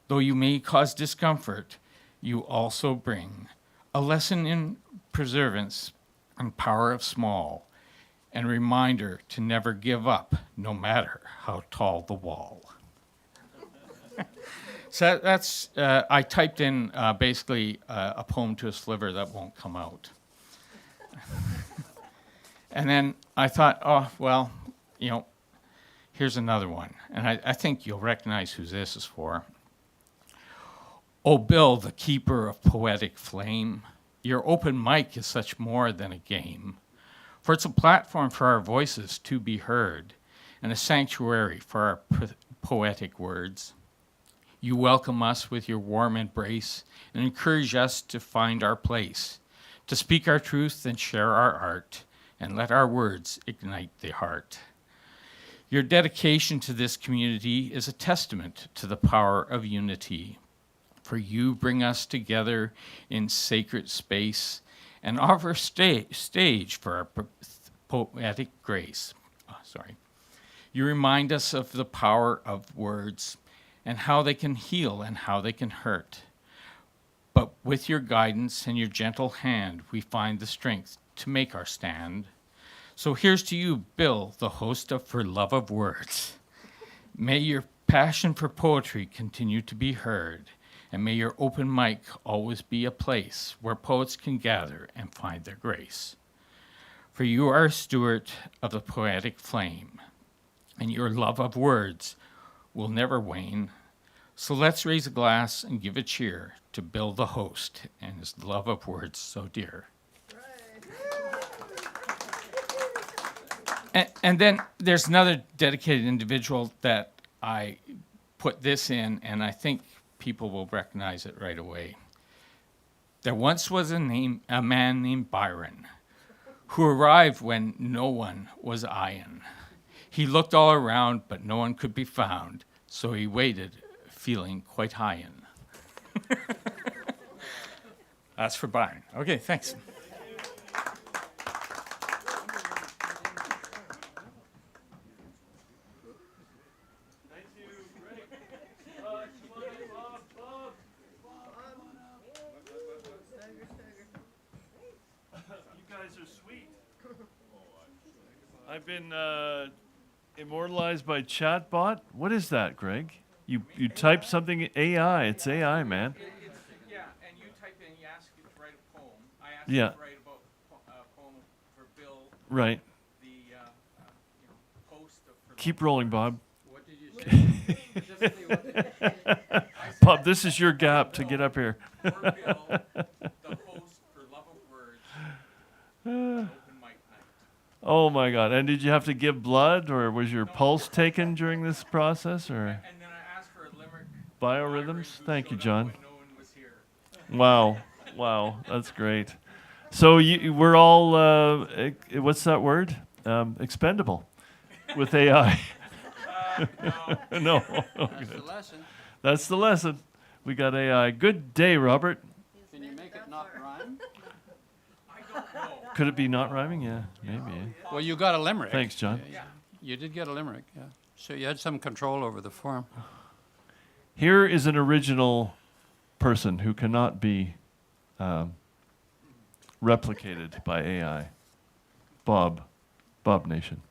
Though you may cause discomfort, you also bring a lesson in perseverance and power of small, and a reminder to never give up, no matter how tall the wall. So that's, I typed in basically a poem to a sliver that won't come out. And then I thought, here's another one. And I think you'll recognize who this is for. Oh, Bill, the keeper of poetic flame, your open mic is such more than a game, for it's a platform for our voices to be heard and a sanctuary for our poetic words. You welcome us with your warm embrace and encourage us to find our place, to speak our truth and share our art, and let our words ignite the heart. Your dedication to this community is a testament to the power of unity. For you bring us together in sacred space and offer stage for our poetic grace. You remind us of the power of words and how they can heal and how they can hurt. But with your guidance and your gentle hand, we find the strength to make our stand. So here's to you, Bill, the host of For Love of Words. May your passion for poetry continue to be heard, and may your open mic always be a place where poets can gather and find their grace. For you are a steward of the poetic flame, and your love of words will never wane. So let's raise a glass and give a cheer to Bill the host and his love of words so dear. And then there's another dedicated individual that I put this in, and I think people will recognize it right away. There once was a man named Byron who arrived when no one was eyeing. He looked all around, but no one could be found, so he waited, feeling quite high in. That's for Byron. Okay, thanks. I've been immortalized by chatbot. What is that, Greg? You type something AI. It's AI, man. Yeah, and you type in, you ask it to write a poem. I asked Yeah. it to write about a poem for Bill, Right. the host of For Keep Love rolling, of Bob. Words. What did you say? Specifically, what did you say? Bob, this is your gap to get up here. For Bill, the host for Love of Words, open mic night. Oh my God! And did you have to give blood, or was your pulse taken during this process, or And then I asked for a limerick. biorhythms? Thank you, John. When no one was here. Wow, that's great. So we're all what's that word? Expendable with AI. No. That's the lesson. That's the lesson. We got AI. Good day, Robert. Can you make it not rhyme? Could it be not rhyming? Yeah, maybe. Well, you got a limerick. Thanks, John. You did get a limerick, yeah. So you had some control over the form. Here is an original person who cannot be replicated by AI. Bob Nation.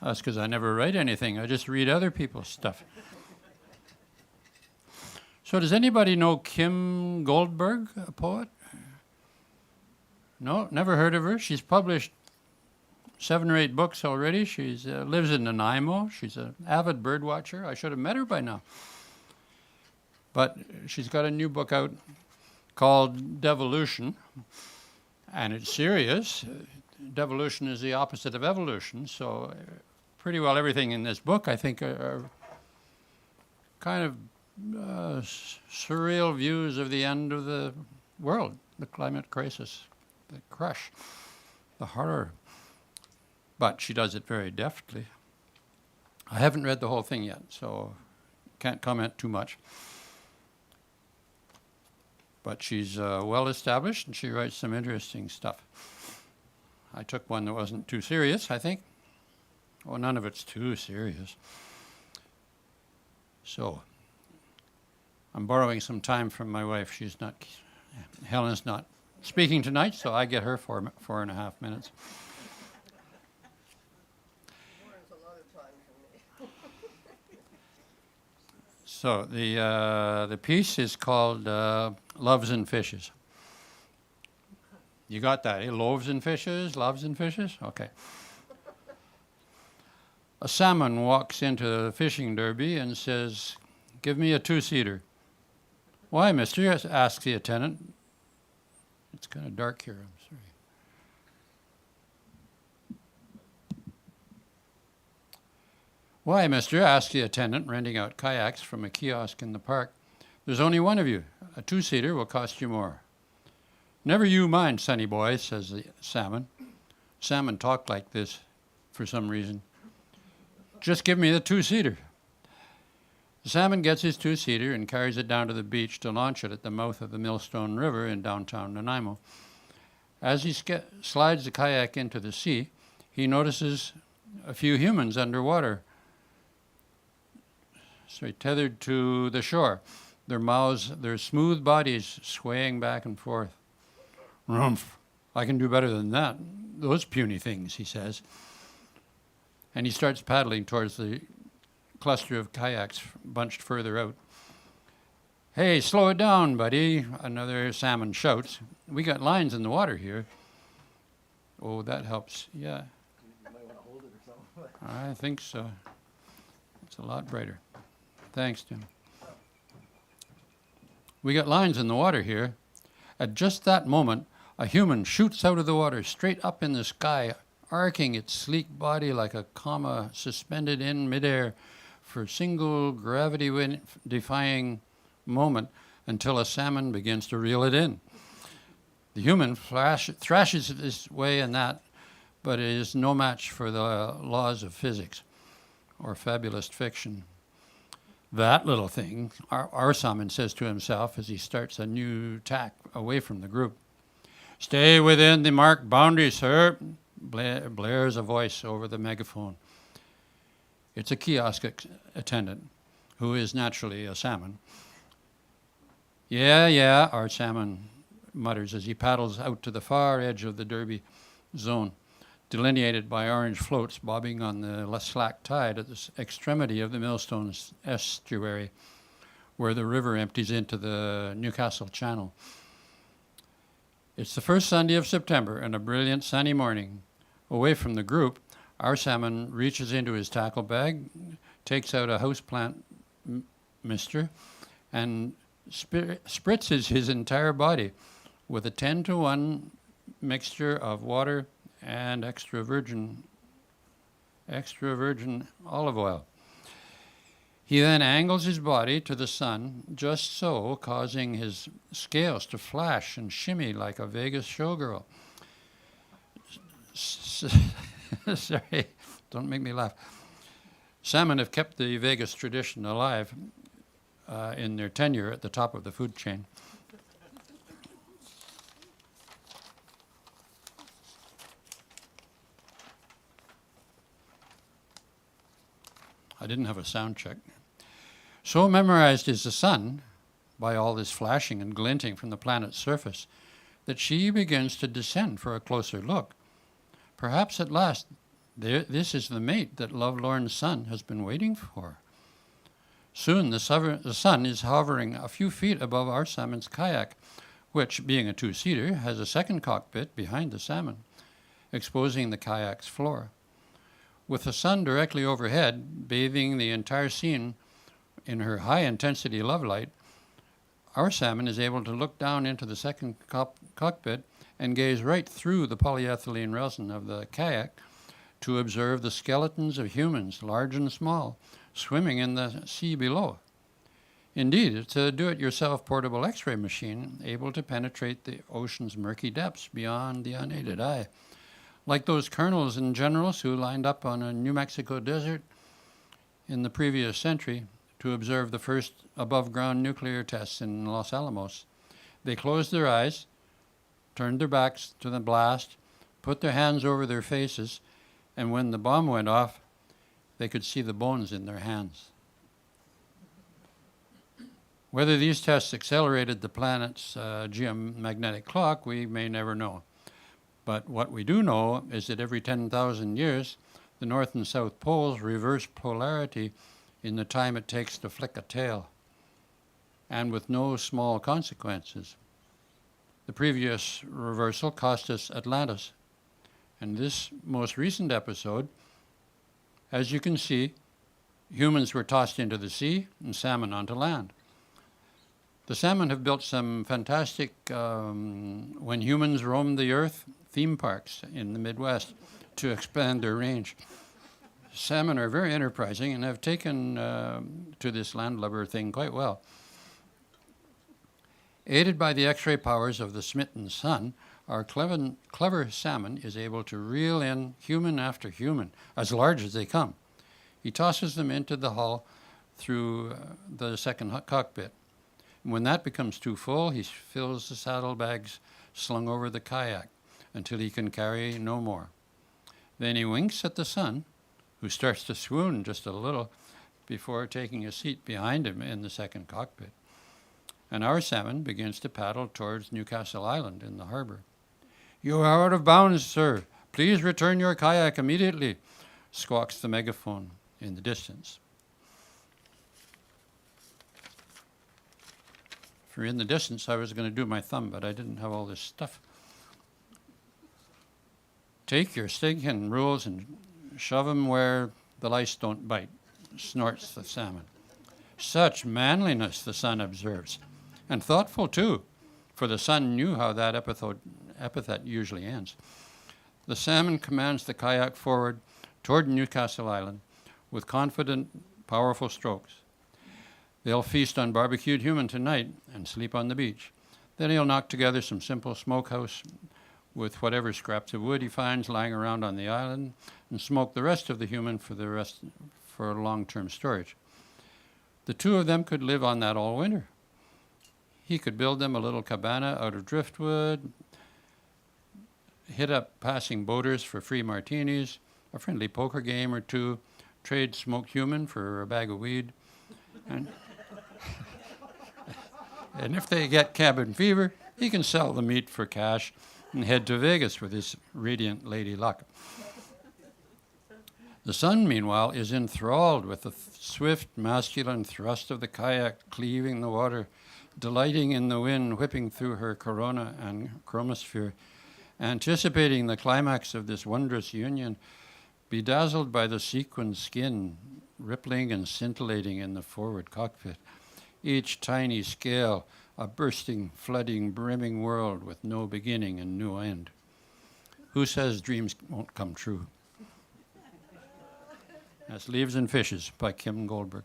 That's because I never write anything. I just read other people's stuff. So does anybody know Kim Goldberg, a poet? No, never heard of her. She's published 7 or 8 books already. She lives in Nanaimo. She's an avid bird watcher. I should have met her by now. But she's got a new book out called Devolution, and it's serious. Devolution is the opposite of evolution, so pretty well everything in this book, I think, are kind of surreal views of the end of the world, the climate crisis, the crush, the horror. But she does it very deftly. I haven't read the whole thing yet, so can't comment too much. But she's well established, and she writes some interesting stuff. I took one that wasn't too serious, I think. Well, none of it's too serious. So, I'm borrowing some time from my wife. Helen's not speaking tonight, so I get her 4.5 minutes. So the piece is called Loves and Fishes. You got that, eh? Loaves and fishes, loves and fishes? Okay. A salmon walks into the fishing derby and says, "Give me a 2-seater. "Why, mister?" asks the attendant. It's kind of dark here, I'm sorry. "Why, mister?" asks the attendant, renting out kayaks from a kiosk in the park. "There's only one of you. A 2-seater will cost you more." "Never you mind, sonny boy," says the salmon. Salmon talk like this for some reason. "Just give me the 2-seater. The salmon gets his 2-seater and carries it down to the beach to launch it at the mouth of the Millstone River in downtown Nanaimo. As he slides the kayak into the sea, he notices a few humans underwater, tethered to the shore, their mouths, their smooth bodies swaying back and forth. "Rumph, I can do better than that. Those puny things," he says. And he starts paddling towards the cluster of kayaks bunched further out. "Hey, slow it down, buddy," another salmon shouts. "We got lines in the water here." Oh, that helps. Yeah. You might want to hold it or something. I think so. It's a lot brighter. Thanks, Tim. "We got lines in the water here." At just that moment, a human shoots out of the water, straight up in the sky, arcing its sleek body like a comma suspended in midair for a single gravity-defying moment until a salmon begins to reel it in. The human thrashes this way and that, but it is no match for the laws of physics or fabulous fiction. "That little thing," our salmon says to himself as he starts a new tack away from the group. "Stay within the marked boundary, sir," blares a voice over the megaphone. It's a kiosk attendant, who is naturally a salmon. Yeah, our salmon mutters as he paddles out to the far edge of the Derby zone, delineated by orange floats bobbing on the slack tide at the extremity of the Millstone estuary, where the river empties into the Newcastle Channel. It's the first Sunday of September and a brilliant sunny morning. Away from the group, our salmon reaches into his tackle bag, takes out a houseplant mister, and spritzes his entire body with a 10-to-1 mixture of water and extra virgin olive oil. He then angles his body to the sun, just so, causing his scales to flash and shimmy like a Vegas showgirl. Sorry, don't make me laugh. Salmon have kept the Vegas tradition alive in their tenure at the top of the food chain. I didn't have a sound check. So memorized is the sun by all this flashing and glinting from the planet's surface that she begins to descend for a closer look. Perhaps at last this is the mate that lovelorn sun has been waiting for. Soon the sun is hovering a few feet above our salmon's kayak, which, being a two-seater, has a second cockpit behind the salmon, exposing the kayak's floor. With the sun directly overhead, bathing the entire scene in her high-intensity love light, our salmon is able to look down into the second cockpit and gaze right through the polyethylene resin of the kayak to observe the skeletons of humans, large and small, swimming in the sea below. Indeed, it's a do-it-yourself portable X-ray machine able to penetrate the ocean's murky depths beyond the unaided eye. Like those colonels and generals who lined up on a New Mexico desert in the previous century to observe the first above-ground nuclear tests in Los Alamos. They closed their eyes, turned their backs to the blast, put their hands over their faces, and when the bomb went off, they could see the bones in their hands. Whether these tests accelerated the planet's geomagnetic clock, we may never know. But what we do know is that every 10,000 years, the North and South poles reverse polarity in the time it takes to flick a tail, and with no small consequences. The previous reversal cost us Atlantis. And this most recent episode, as you can see, humans were tossed into the sea and salmon onto land. The salmon have built some fantastic, when humans roamed the earth, theme parks in the Midwest to expand their range. Salmon are very enterprising and have taken to this landlubber thing quite well. Aided by the X-ray powers of the smitten sun, our clever salmon is able to reel in human after human, as large as they come. He tosses them into the hull through the second cockpit. And when that becomes too full, he fills the saddlebags slung over the kayak until he can carry no more. Then he winks at the sun, who starts to swoon just a little before taking a seat behind him in the second cockpit. And our salmon begins to paddle towards Newcastle Island in the harbor. "You are out of bounds, sir. Please return your kayak immediately," squawks the megaphone in the distance. For in the distance, I was going to do my thumb, but I didn't have all this stuff. "Take your stinking rules and shove 'em where the lice don't bite," snorts the salmon. "Such manliness," the sun observes, and thoughtful too, for the sun knew how that epithet usually ends. The salmon commands the kayak forward toward Newcastle Island with confident, powerful strokes. They'll feast on barbecued human tonight and sleep on the beach. Then he'll knock together some simple smokehouse with whatever scraps of wood he finds lying around on the island and smoke the rest of the human for long-term storage. The two of them could live on that all winter. He could build them a little cabana out of driftwood, hit up passing boaters for free martinis, a friendly poker game or two, trade smoked human for a bag of weed, and if they get cabin fever, he can sell the meat for cash and head to Vegas with his radiant lady luck. The sun, meanwhile, is enthralled with the swift, masculine thrust of the kayak cleaving the water, delighting in the wind whipping through her corona and chromosphere, anticipating the climax of this wondrous union, bedazzled by the sequined skin rippling and scintillating in the forward cockpit. Each tiny scale, a bursting, flooding, brimming world with no beginning and no end. Who says dreams won't come true? That's Leaves and Fishes by Kim Goldberg.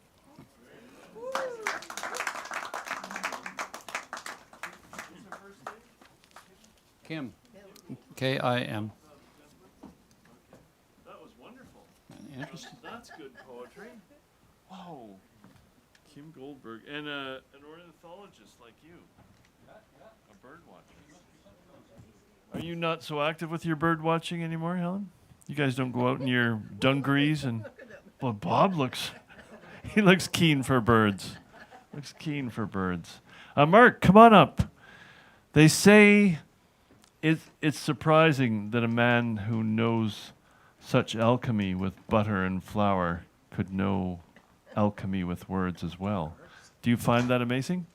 Kim. K-I-M. That was wonderful. Interesting. That's good poetry. Whoa. Kim Goldberg. And an ornithologist like you. A bird watcher. Are you not so active with your bird watching anymore, Helen? You guys don't go out in your dungarees and... Well, Bob he looks keen for birds. Looks keen for birds. Mark, come on up. They say it's surprising that a man who knows such alchemy with butter and flour could know alchemy with words as well. Do you find that amazing?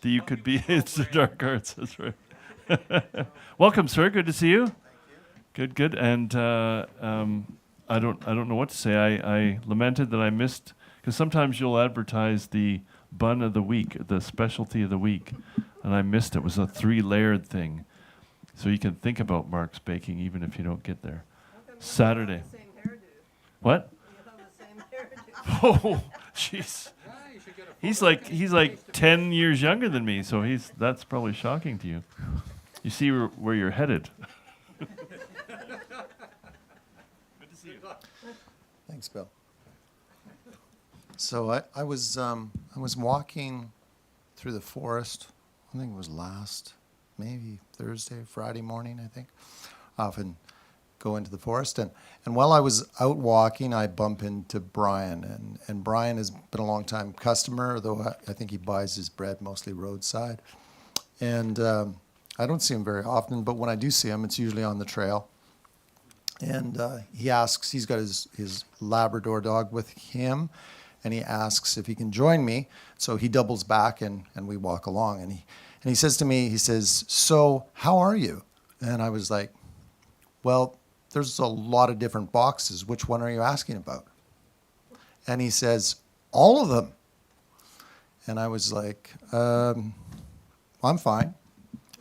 That you could be, it's the dark arts, that's right. Welcome, sir, good to see you. Good, good, and I don't know what to say. I lamented that I missed, because sometimes you'll advertise the bun of the week, the specialty of the week, and I missed it. It was a 3-layered thing. So you can think about Mark's baking even if you don't get there. Saturday. What? Oh, jeez. He's like 10 years younger than me, so that's probably shocking to you. You see where you're headed. Good to see you. Thanks, Bill. So I was walking through the forest. I think it was maybe Thursday, Friday morning, I think. I often go into the forest. And while I was out walking, I bump into Brian. And Brian has been a long-time customer, though I think he buys his bread mostly roadside. And I don't see him very often, but when I do see him, it's usually on the trail. And he asks, he's got his Labrador dog with him, and he asks if he can join me. So he doubles back, and we walk along. And he says to me, he says, "So how are you?" And I was like, "Well, there's a lot of different boxes. Which one are you asking about?" And he says, "All of them." And I was like, "I'm fine."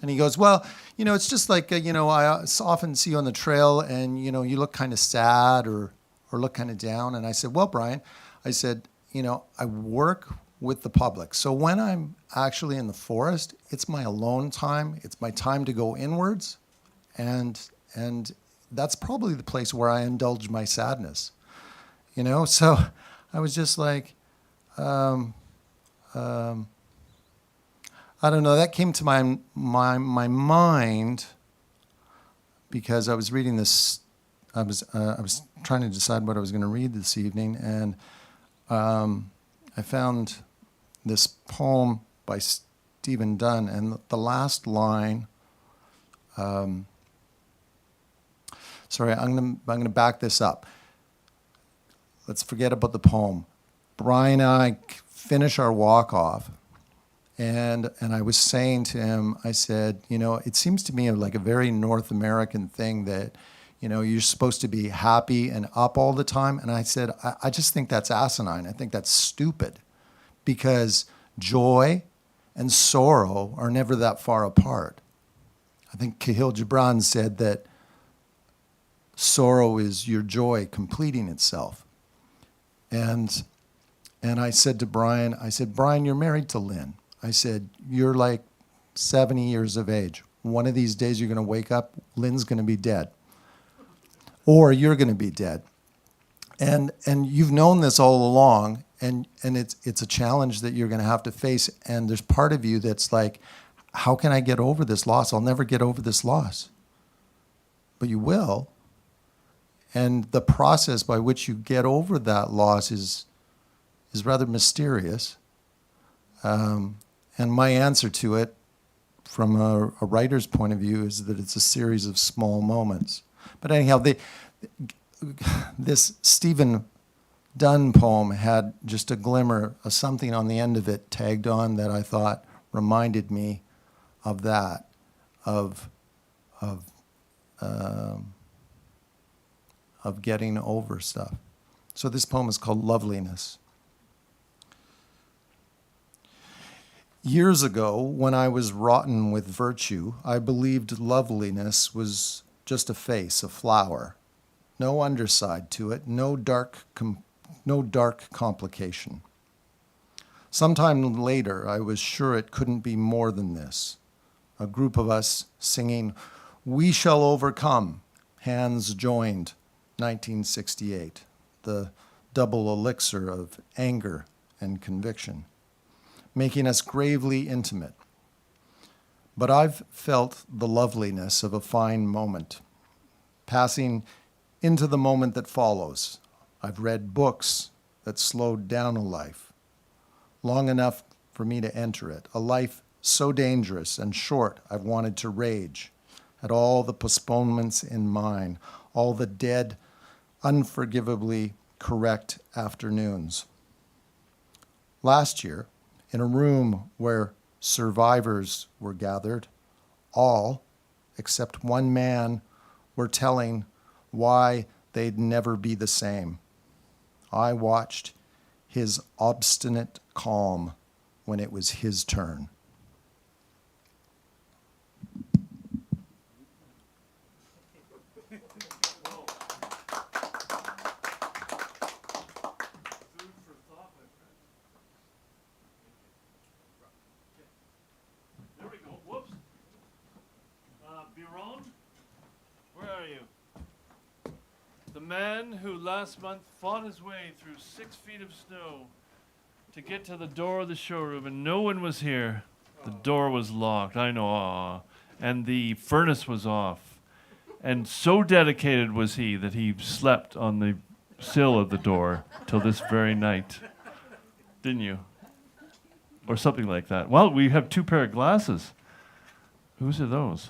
And he goes, "Well, it's just like, I often see you on the trail and, you look kind of sad or look kind of down." And I said, "Well, Brian," I said, "I work with the public. So when I'm actually in the forest, it's my alone time. It's my time to go inwards. And that's probably the place where I indulge my sadness, So I was just like, I don't know. That came to my mind because I was reading this was trying to decide what I was going to read this evening, and I found this poem by Stephen Dunn, and the last line. Sorry, I'm gonna back this up. Let's forget about the poem. Brian and I finish our walk off, and I was saying to him, I said, it seems to me like a very North American thing that, you're supposed to be happy and up all the time. And I said, I just think that's asinine. I think that's stupid, because joy and sorrow are never that far apart. I think Khalil Gibran said that sorrow is your joy completing itself. And I said to Brian, Brian, you're married to Lynn. I said, you're like 70 years of age. One of these days you're going to wake up, Lynn's going to be dead. Or you're going to be dead. And you've known this all along, and it's a challenge that you're going to have to face. And there's part of you that's like, how can I get over this loss? I'll never get over this loss. But you will. And the process by which you get over that loss is rather mysterious. And my answer to it, from a writer's point of view, is that it's a series of small moments. But anyhow, this Stephen Dunn poem had just a glimmer of something on the end of it tagged on that I thought reminded me of that, of getting over stuff. So this poem is called Loveliness. Years ago, when I was rotten with virtue, I believed loveliness was just a face, a flower. No underside to it, no dark complication. Sometime later, I was sure it couldn't be more than this. A group of us singing, "We Shall Overcome," hands joined, 1968, the double elixir of anger and conviction, making us gravely intimate. But I've felt the loveliness of a fine moment, passing into the moment that follows. I've read books that slowed down a life, long enough for me to enter it, a life so dangerous and short I've wanted to rage at all the postponements in mine, all the dead, unforgivably correct afternoons. Last year, in a room where survivors were gathered, all, except one man, were telling why they'd never be the same. I watched his obstinate calm when it was his turn. Man who last month fought his way through 6 feet of snow to get to the door of the showroom, and no one was here. The door was locked, I know, and the furnace was off. And so dedicated was he that he slept on the sill of the door till this very night. Didn't you? Or something like that. Well, we have 2 pair of glasses. Whose are those?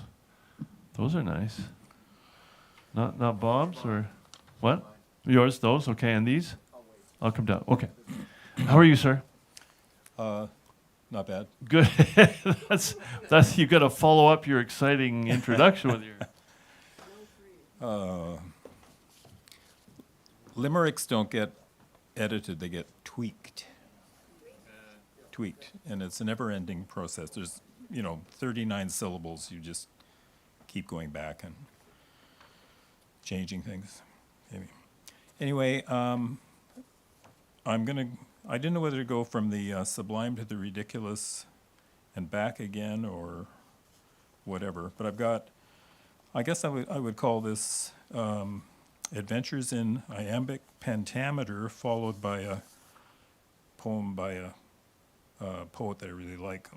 Those are nice. Not Bob's or... What? Yours, those? Okay, and these? I'll come down. Okay. How are you, sir? Not bad. Good. that's you got to follow up your exciting introduction with your... Limericks don't get edited, they get tweaked. And it's a never-ending process. There's, 39 syllables. You just keep going back and changing things. Maybe. Anyway, I didn't know whether to go from the sublime to the ridiculous and back again or whatever. But I guess I would call this Adventures in Iambic Pentameter, followed by a poem by a poet that I really like.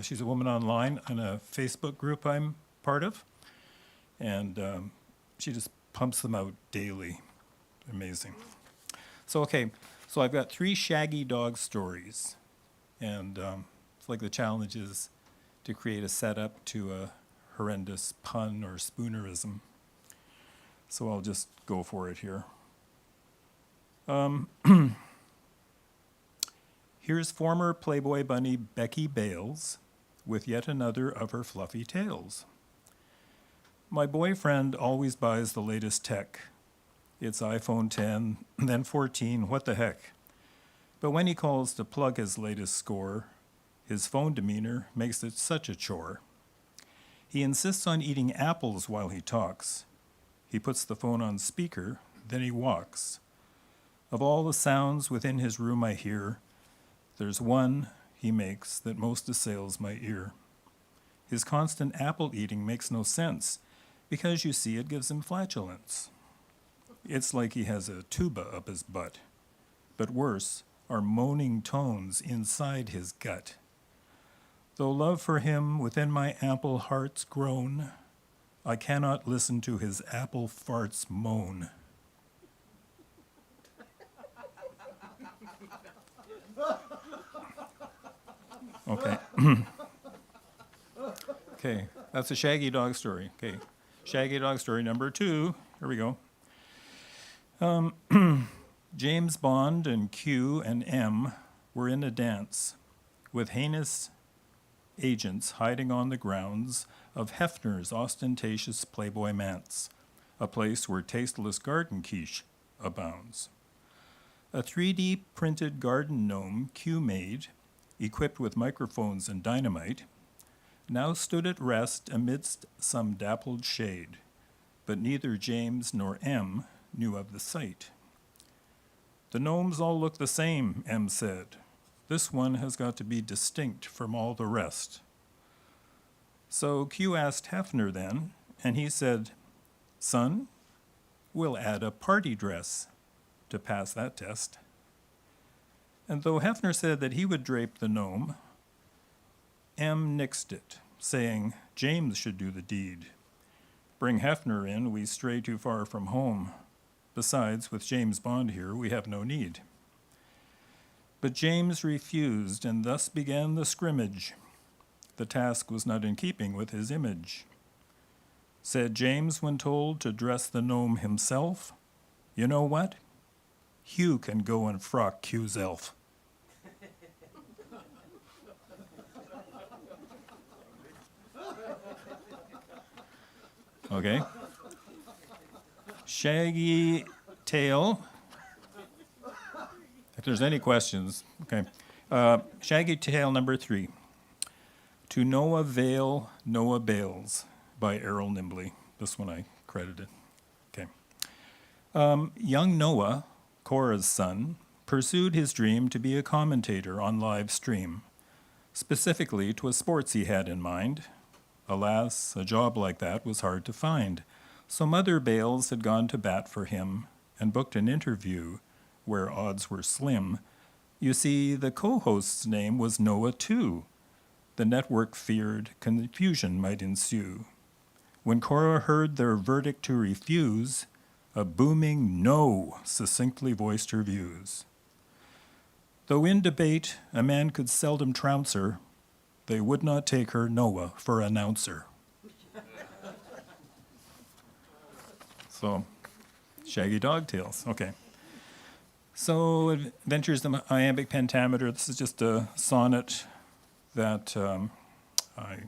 She's a woman online in a Facebook group I'm part of. And she just pumps them out daily. Amazing. So, okay, so I've got 3 shaggy dog stories. And it's like the challenge is to create a setup to a horrendous pun or spoonerism. So I'll just go for it here. Here's former Playboy bunny Becky Bales with yet another of her fluffy tales. My boyfriend always buys the latest tech. It's iPhone 10, then 14, what the heck. But when he calls to plug his latest score, his phone demeanor makes it such a chore. He insists on eating apples while he talks. He puts the phone on speaker, then he walks. Of all the sounds within his room I hear, there's one he makes that most assails my ear. His constant apple eating makes no sense, because you see it gives him flatulence. It's like he has a tuba up his butt. But worse are moaning tones inside his gut. Though love for him within my ample heart's grown, I cannot listen to his apple farts moan. Okay. Okay, that's a shaggy dog story. Okay, shaggy dog story number 2. Here we go. James Bond and Q and M were in a dance with heinous agents hiding on the grounds of Hefner's ostentatious Playboy manse, a place where tasteless garden quiche abounds. A 3D printed garden gnome Q made, equipped with microphones and dynamite, now stood at rest amidst some dappled shade, but neither James nor M knew of the sight. The gnomes all look the same, M said. This one has got to be distinct from all the rest. So Q asked Hefner then, and he said, "Son, we'll add a party dress to pass that test." And though Hefner said that he would drape the gnome, M nixed it, saying James should do the deed. Bring Hefner in, we stray too far from home. Besides, with James Bond here, we have no need. But James refused, and thus began the scrimmage. The task was not in keeping with his image. Said James when told to dress the gnome himself, "You know what? Hugh can go and frock Q's elf." Okay. Shaggy tail. If there's any questions, okay. Shaggy tale number 3. To Noah Vale, Noah Bales by Errol Nimbley. This one I credited. Okay. Young Noah, Korah's son, pursued his dream to be a commentator on live stream. Specifically, 'twas sports he had in mind. Alas, a job like that was hard to find, so Mother Bales had gone to bat for him and booked an interview where odds were slim. You see, the co-host's name was Noah too. The network feared confusion might ensue. When Korah heard their verdict to refuse, a booming no succinctly voiced her views. Though in debate a man could seldom trounce her, they would not take her, Noah, for announcer. So, shaggy dog tales. Okay. So, Adventures in the Iambic Pentameter. This is just a sonnet that I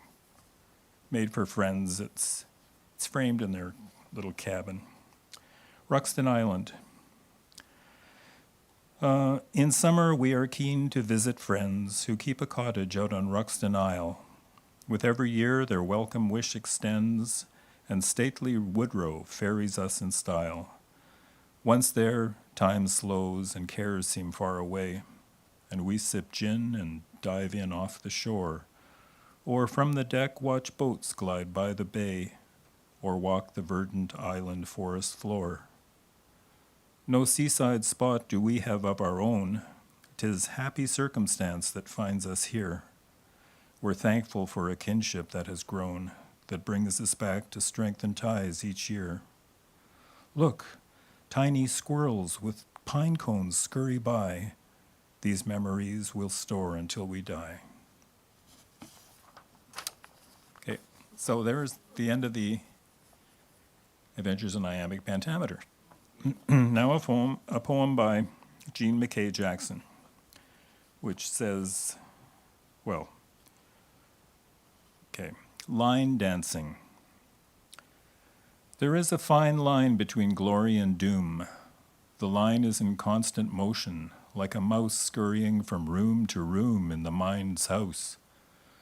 made for friends. It's framed in their little cabin. Ruxton Island. In summer, we are keen to visit friends who keep a cottage out on Ruxton Isle. With every year, their welcome wish extends, and stately Woodrow ferries us in style. Once there, time slows and cares seem far away, and we sip gin and dive in off the shore, or from the deck watch boats glide by the bay, or walk the verdant island forest floor. No seaside spot do we have of our own. 'Tis happy circumstance that finds us here. We're thankful for a kinship that has grown, that brings us back to strengthen ties each year. Look, tiny squirrels with pine cones scurry by. These memories we'll store until we die. Okay, so there's the end of the Adventures in Iambic Pentameter. Now a poem by Jean McKay Jackson, which says, well, okay, line dancing. There is a fine line between glory and doom. The line is in constant motion, like a mouse scurrying from room to room in the mind's house.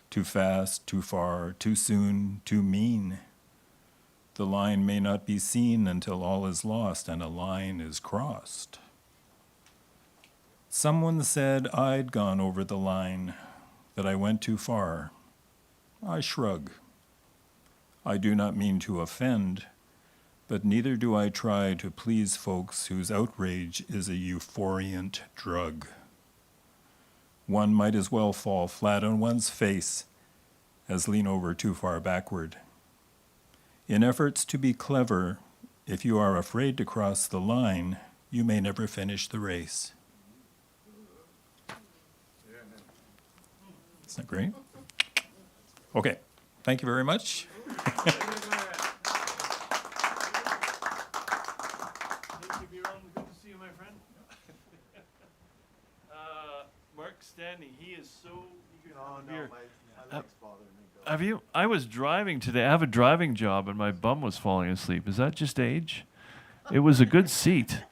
Too fast, too far, too soon, too mean. The line may not be seen until all is lost and a line is crossed. Someone said I'd gone over the line, that I went too far. I shrug. I do not mean to offend, but neither do I try to please folks whose outrage is a euphoriant drug. One might as well fall flat on one's face as lean over too far backward. In efforts to be clever, if you are afraid to cross the line, you may never finish the race. Isn't that great? Okay, thank you very much. Mark Stanley, he is so eager to come here. My legs bothering me. Have you? I was driving today. I have a driving job, and my bum was falling asleep. Is that just age? It was a good seat.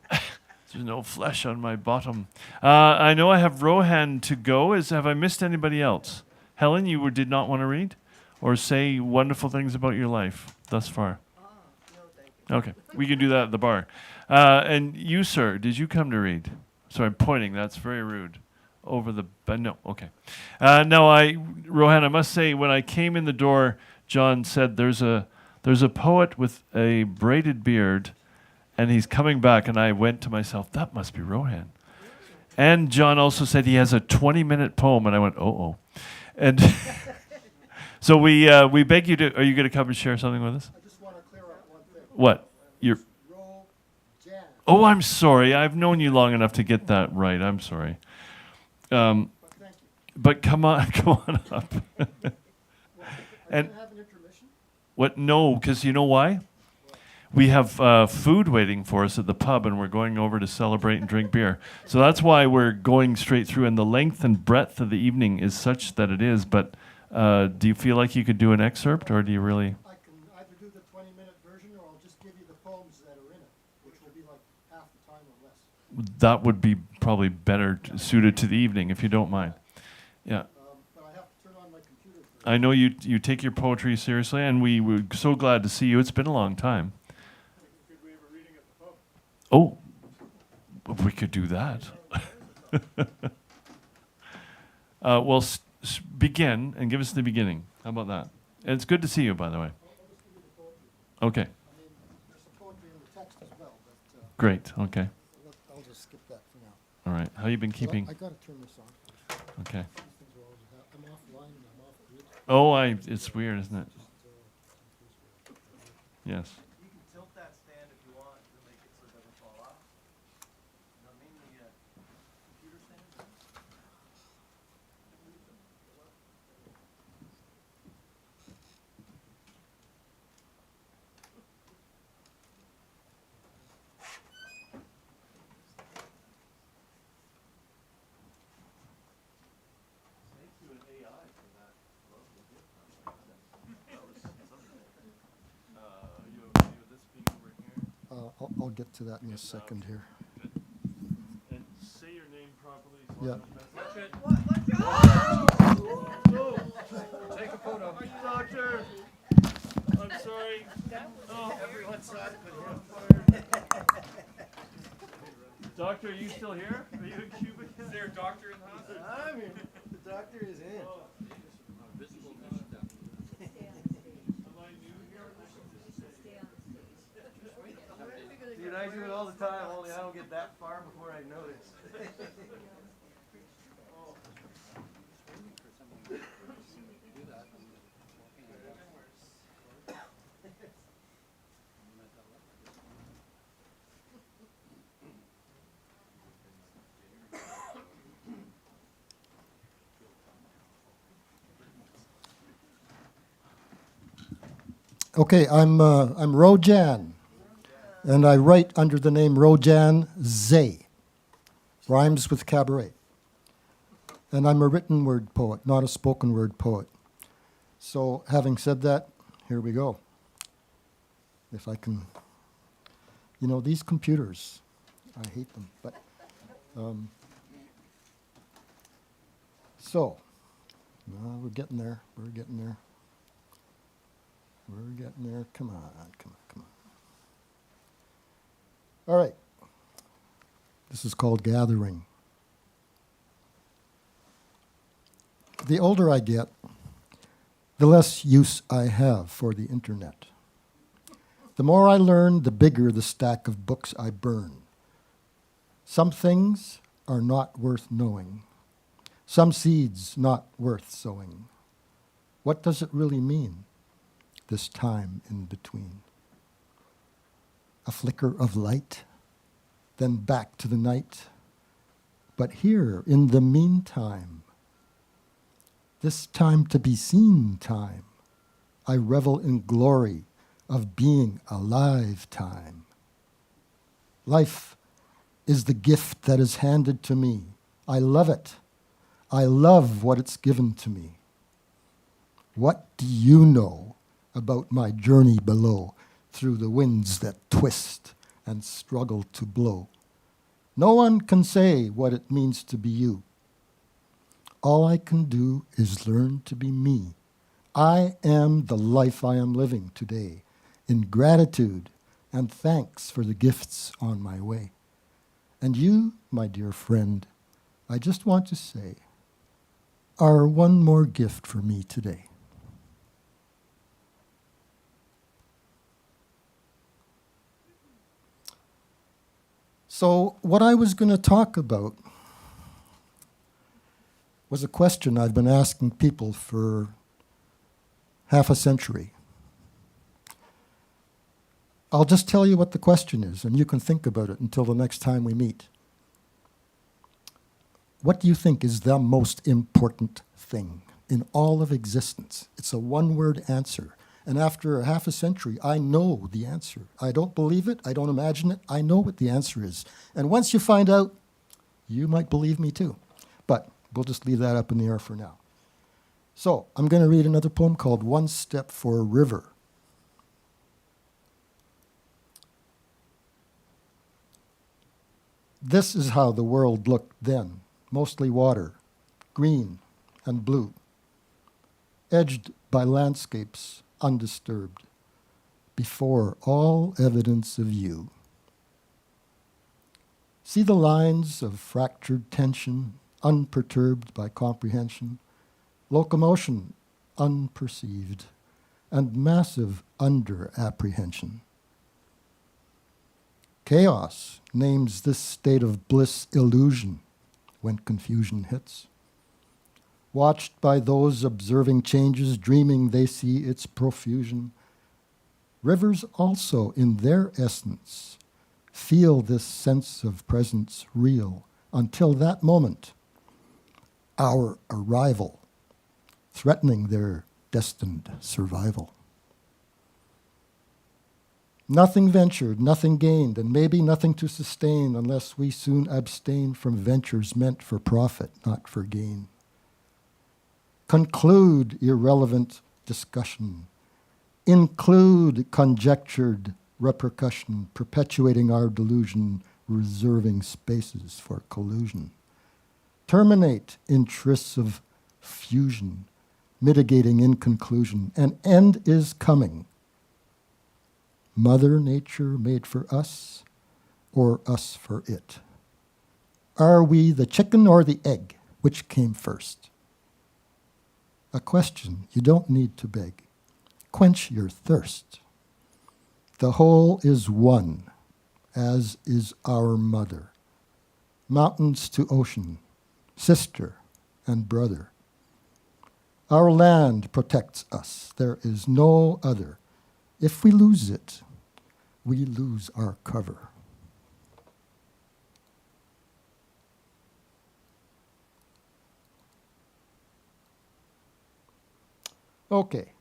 There's no flesh on my bottom. I know I have Rohan to go. Have I missed anybody else? Helen, you did not want to read or say wonderful things about your life thus far? No, thank you. Okay, we can do that at the bar. And you, sir, did you come to read? Sorry, I'm pointing. That's very rude. Over the... no, okay. No, Rohan, I must say, when I came in the door, John said, there's a poet with a braided beard, and he's coming back, and I went to myself, that must be Rohan. And John also said he has a 20-minute poem, and I went, oh. And so we beg you to... Are you going to come and share something with us? I just want to clear up one thing. What? You're... Jazz. Oh, I'm sorry. I've known you long enough to get that right. I'm sorry. But come on up. And have an intermission? what? No, because you know why? We have food waiting for us at the pub, and we're going over to celebrate and drink beer. So that's why we're going straight through. And the length and breadth of the evening is such that it is. But do you feel like you could do an excerpt, or do you really? I can either do the 20-minute version, or I'll just give you the poems that are in it, which will be like half the time or less. That would be probably better suited to the evening, if you don't mind. Yeah. But I have to turn on my computer first. I know you take your poetry seriously, and we were so glad to see you. It's been a long time. Could we have a reading at the pub? Oh, we could do that. Well, begin and give us the beginning. How about that? And it's good to see you, by the way. I'll just give you the poetry. Okay. I mean, there's some poetry in the text as well, but Great. Okay. I'll just skip that for now. All right. How you been keeping? I got to turn this on. Okay. These things are always I'm offline and I'm off grid. Oh, it's weird, isn't it? Yes. You can tilt that stand if you want to make it so it doesn't fall off. No, mainly computer stand. I'll get to that in a second here. And say your name properly. Yeah. Take a photo. Doctor. I'm sorry. Oh. Everyone saw it but him. Doctor, are you still here? Are you in Cuba? Is there a doctor in the house? I'm here. The doctor is in. Dude, I do it all the time, only I don't get that far before I notice. Okay, I'm Rojan, and I write under the name Rojan Zay. Rhymes with cabaret. And I'm a written word poet, not a spoken word poet. So having said that, here we go. If I can, you know, these computers, I hate them, but, so, we're getting there, we're getting there. We're getting there, come on, come on, come on. All right, this is called Gathering. The older I get, the less use I have for the internet. The more I learn, the bigger the stack of books I burn. Some things are not worth knowing. Some seeds not worth sowing. What does it really mean, this time in between? A flicker of light, then back to the night. But here, in the meantime, this time to be seen time, I revel in glory of being alive time. Life is the gift that is handed to me. I love it. I love what it's given to me. What do you know about my journey below through the winds that twist and struggle to blow? No one can say what it means to be you. All I can do is learn to be me. I am the life I am living today, in gratitude and thanks for the gifts on my way. And you, my dear friend, I just want to say, are one more gift for me today. So what I was going to talk about was a question I've been asking people for half a century. I'll just tell you what the question is, and you can think about it until the next time we meet. What do you think is the most important thing in all of existence? It's a one-word answer. And after a half a century, I know the answer. I don't believe it. I don't imagine it. I know what the answer is. And once you find out, you might believe me too. But we'll just leave that up in the air for now. So I'm going to read another poem called One Step for a River. This is how the world looked then, mostly water, green and blue, edged by landscapes undisturbed, before all evidence of you. See the lines of fractured tension, unperturbed by comprehension, locomotion unperceived, and massive under-apprehension. Chaos names this state of bliss illusion when confusion hits. Watched by those observing changes, dreaming they see its profusion, rivers also in their essence feel this sense of presence real until that moment, our arrival, threatening their destined survival. Nothing ventured, nothing gained, and maybe nothing to sustain unless we soon abstain from ventures meant for profit, not for gain. Conclude irrelevant discussion. Include conjectured repercussion, perpetuating our delusion, reserving spaces for collusion. Terminate in trysts of fusion, mitigating in conclusion. An end is coming. Mother Nature made for us, or us for it? Are we the chicken or the egg? Which came first? A question you don't need to beg. Quench your thirst. The whole is one, as is our mother. Mountains to ocean, sister and brother. Our land protects us. There is no other. If we lose it, we lose our cover. Okay.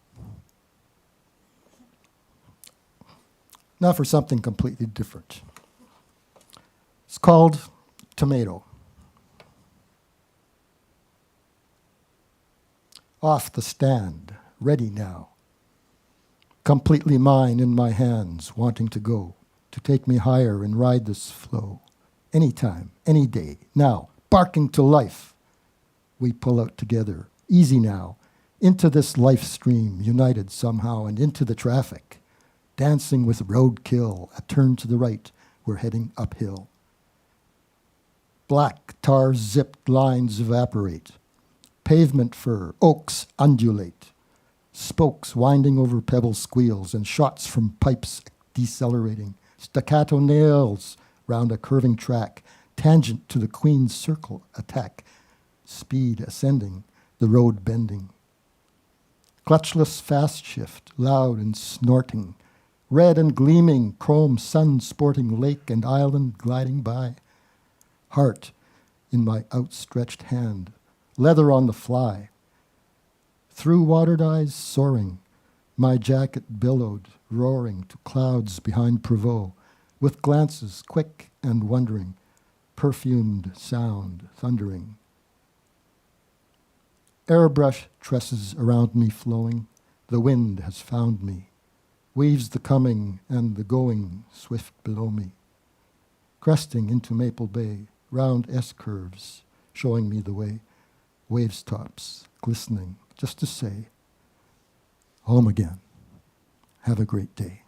Now for something completely different. It's called Tomato. Off the stand, ready now. Completely mine in my hands, wanting to go, to take me higher and ride this flow. Anytime, any day, now, barking to life. We pull out together, easy now, into this life stream, united somehow, and into the traffic. Dancing with roadkill, a turn to the right, we're heading uphill. Black tar zipped lines evaporate. Pavement fur, oaks undulate. Spokes winding over pebble squeals and shots from pipes decelerating. Staccato nails round a curving track, tangent to the Queen's Circle attack. Speed ascending, the road bending. Clutchless fast shift, loud and snorting. Red and gleaming, chrome sun sporting lake and island gliding by. Heart in my outstretched hand, leather on the fly. Through watered eyes soaring, my jacket billowed, roaring to clouds behind Prevost, with glances quick and wondering, perfumed sound thundering. Airbrush tresses around me flowing, the wind has found me, weaves the coming and the going swift below me. Cresting into Maple Bay, round S-curves, showing me the way, waves tops glistening, just to say, home again. Have a great day.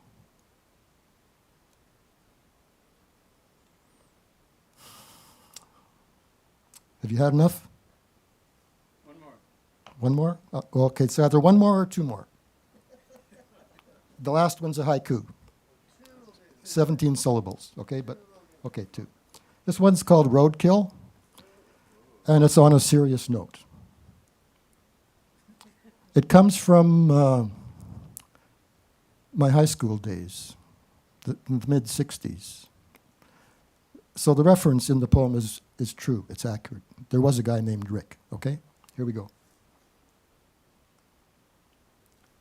Have you had enough? One more? Okay, it's either one more or two more. The last one's a haiku. 17 syllables, okay, okay, two. This one's called Roadkill, and it's on a serious note. It comes from my high school days, the mid-'60s. So the reference in the poem is true, it's accurate. There was a guy named Rick, okay? Here we go.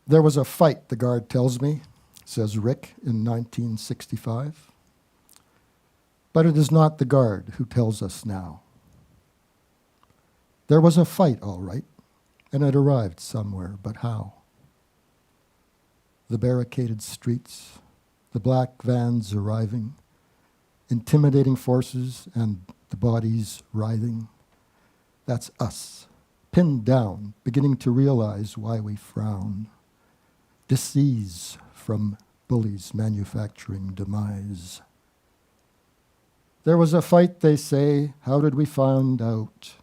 There was a fight, the guard tells me, says Rick in 1965. But it is not the guard who tells us now. There was a fight, all right, and it arrived somewhere, but how? The barricaded streets, the black vans arriving, intimidating forces and the bodies writhing. That's us, pinned down, beginning to realize why we frown. Disease from bullies manufacturing demise. There was a fight, they say. How did we find out?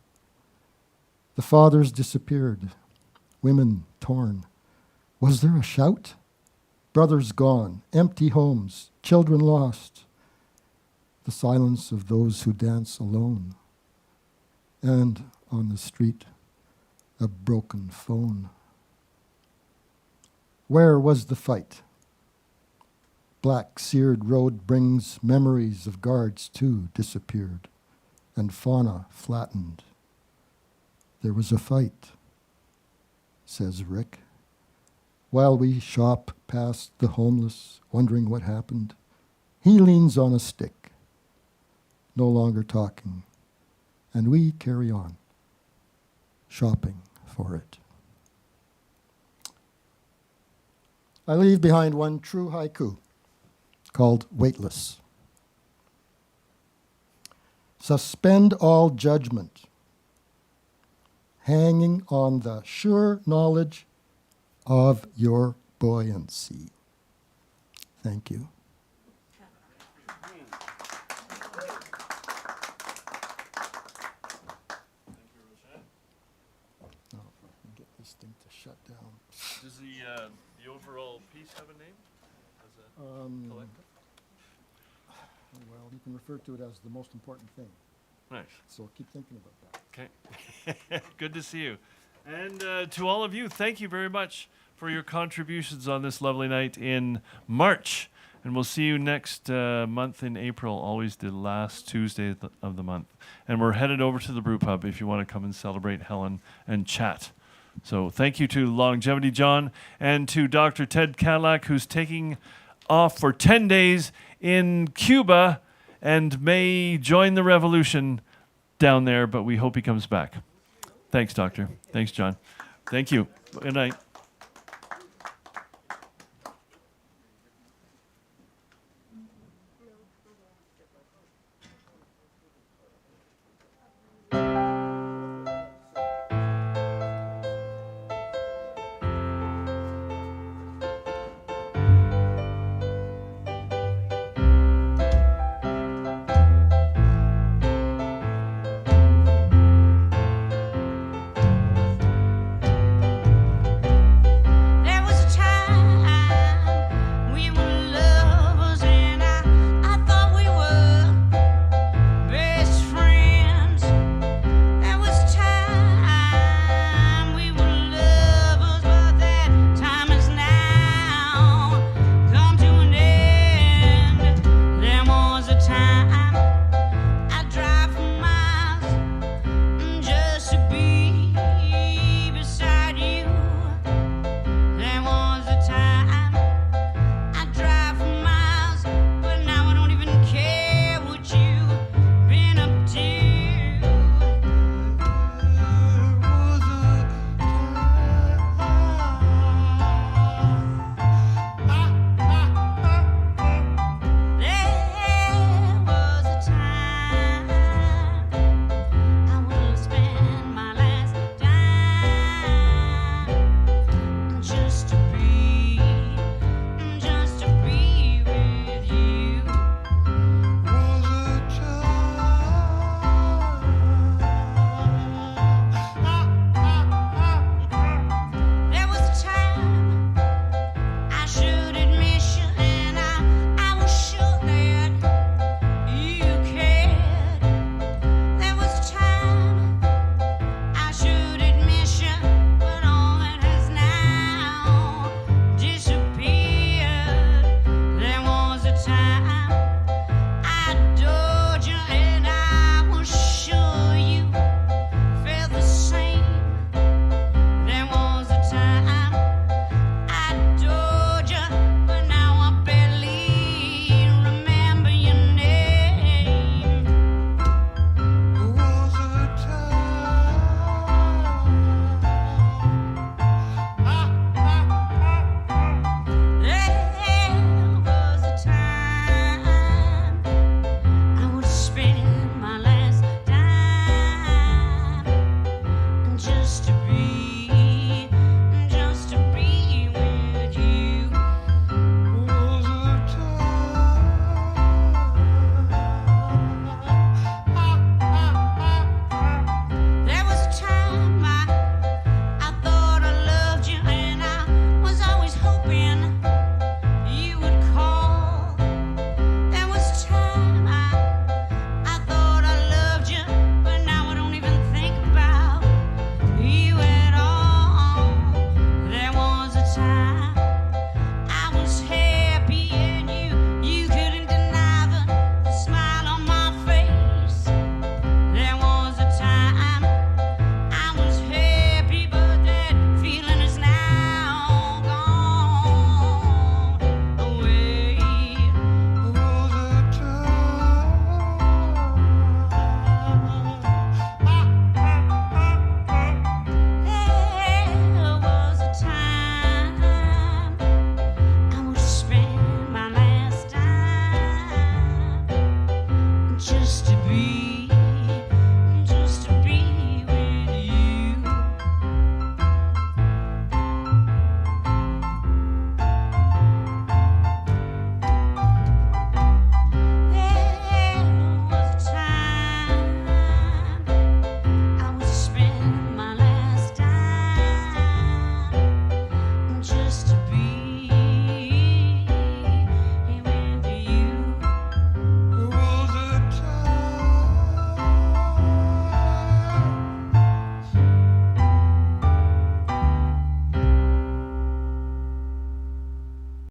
The fathers disappeared, women torn. Was there a shout? Brothers gone, empty homes, children lost. The silence of those who dance alone. And on the street, a broken phone. Where was the fight? Black seared road brings memories of guards too disappeared, and fauna flattened. There was a fight, says Rick, while we shop past the homeless, wondering what happened. He leans on a stick, no longer talking, and we carry on, shopping for it. I leave behind one true haiku called Weightless. Suspend all judgment, hanging on the sure knowledge of your buoyancy. Thank you. Now, if I can get this thing to shut down. Does the overall piece have a name? As a collective? Well, you can refer to it as the most important thing. Nice. So keep thinking about that. Okay. Good to see you. And to all of you, thank you very much for your contributions on this lovely night in March. And we'll see you next month in April, always the last Tuesday of the month. And we're headed over to the Brew Pub if you want to come and celebrate Helen and chat. So thank you to Longevity John and to Dr. Ted Cadillac, who's taking off for 10 days in Cuba and may join the revolution down there, but we hope he comes back. Thanks, Doctor. Thanks, John. Thank you. Good night. Just to be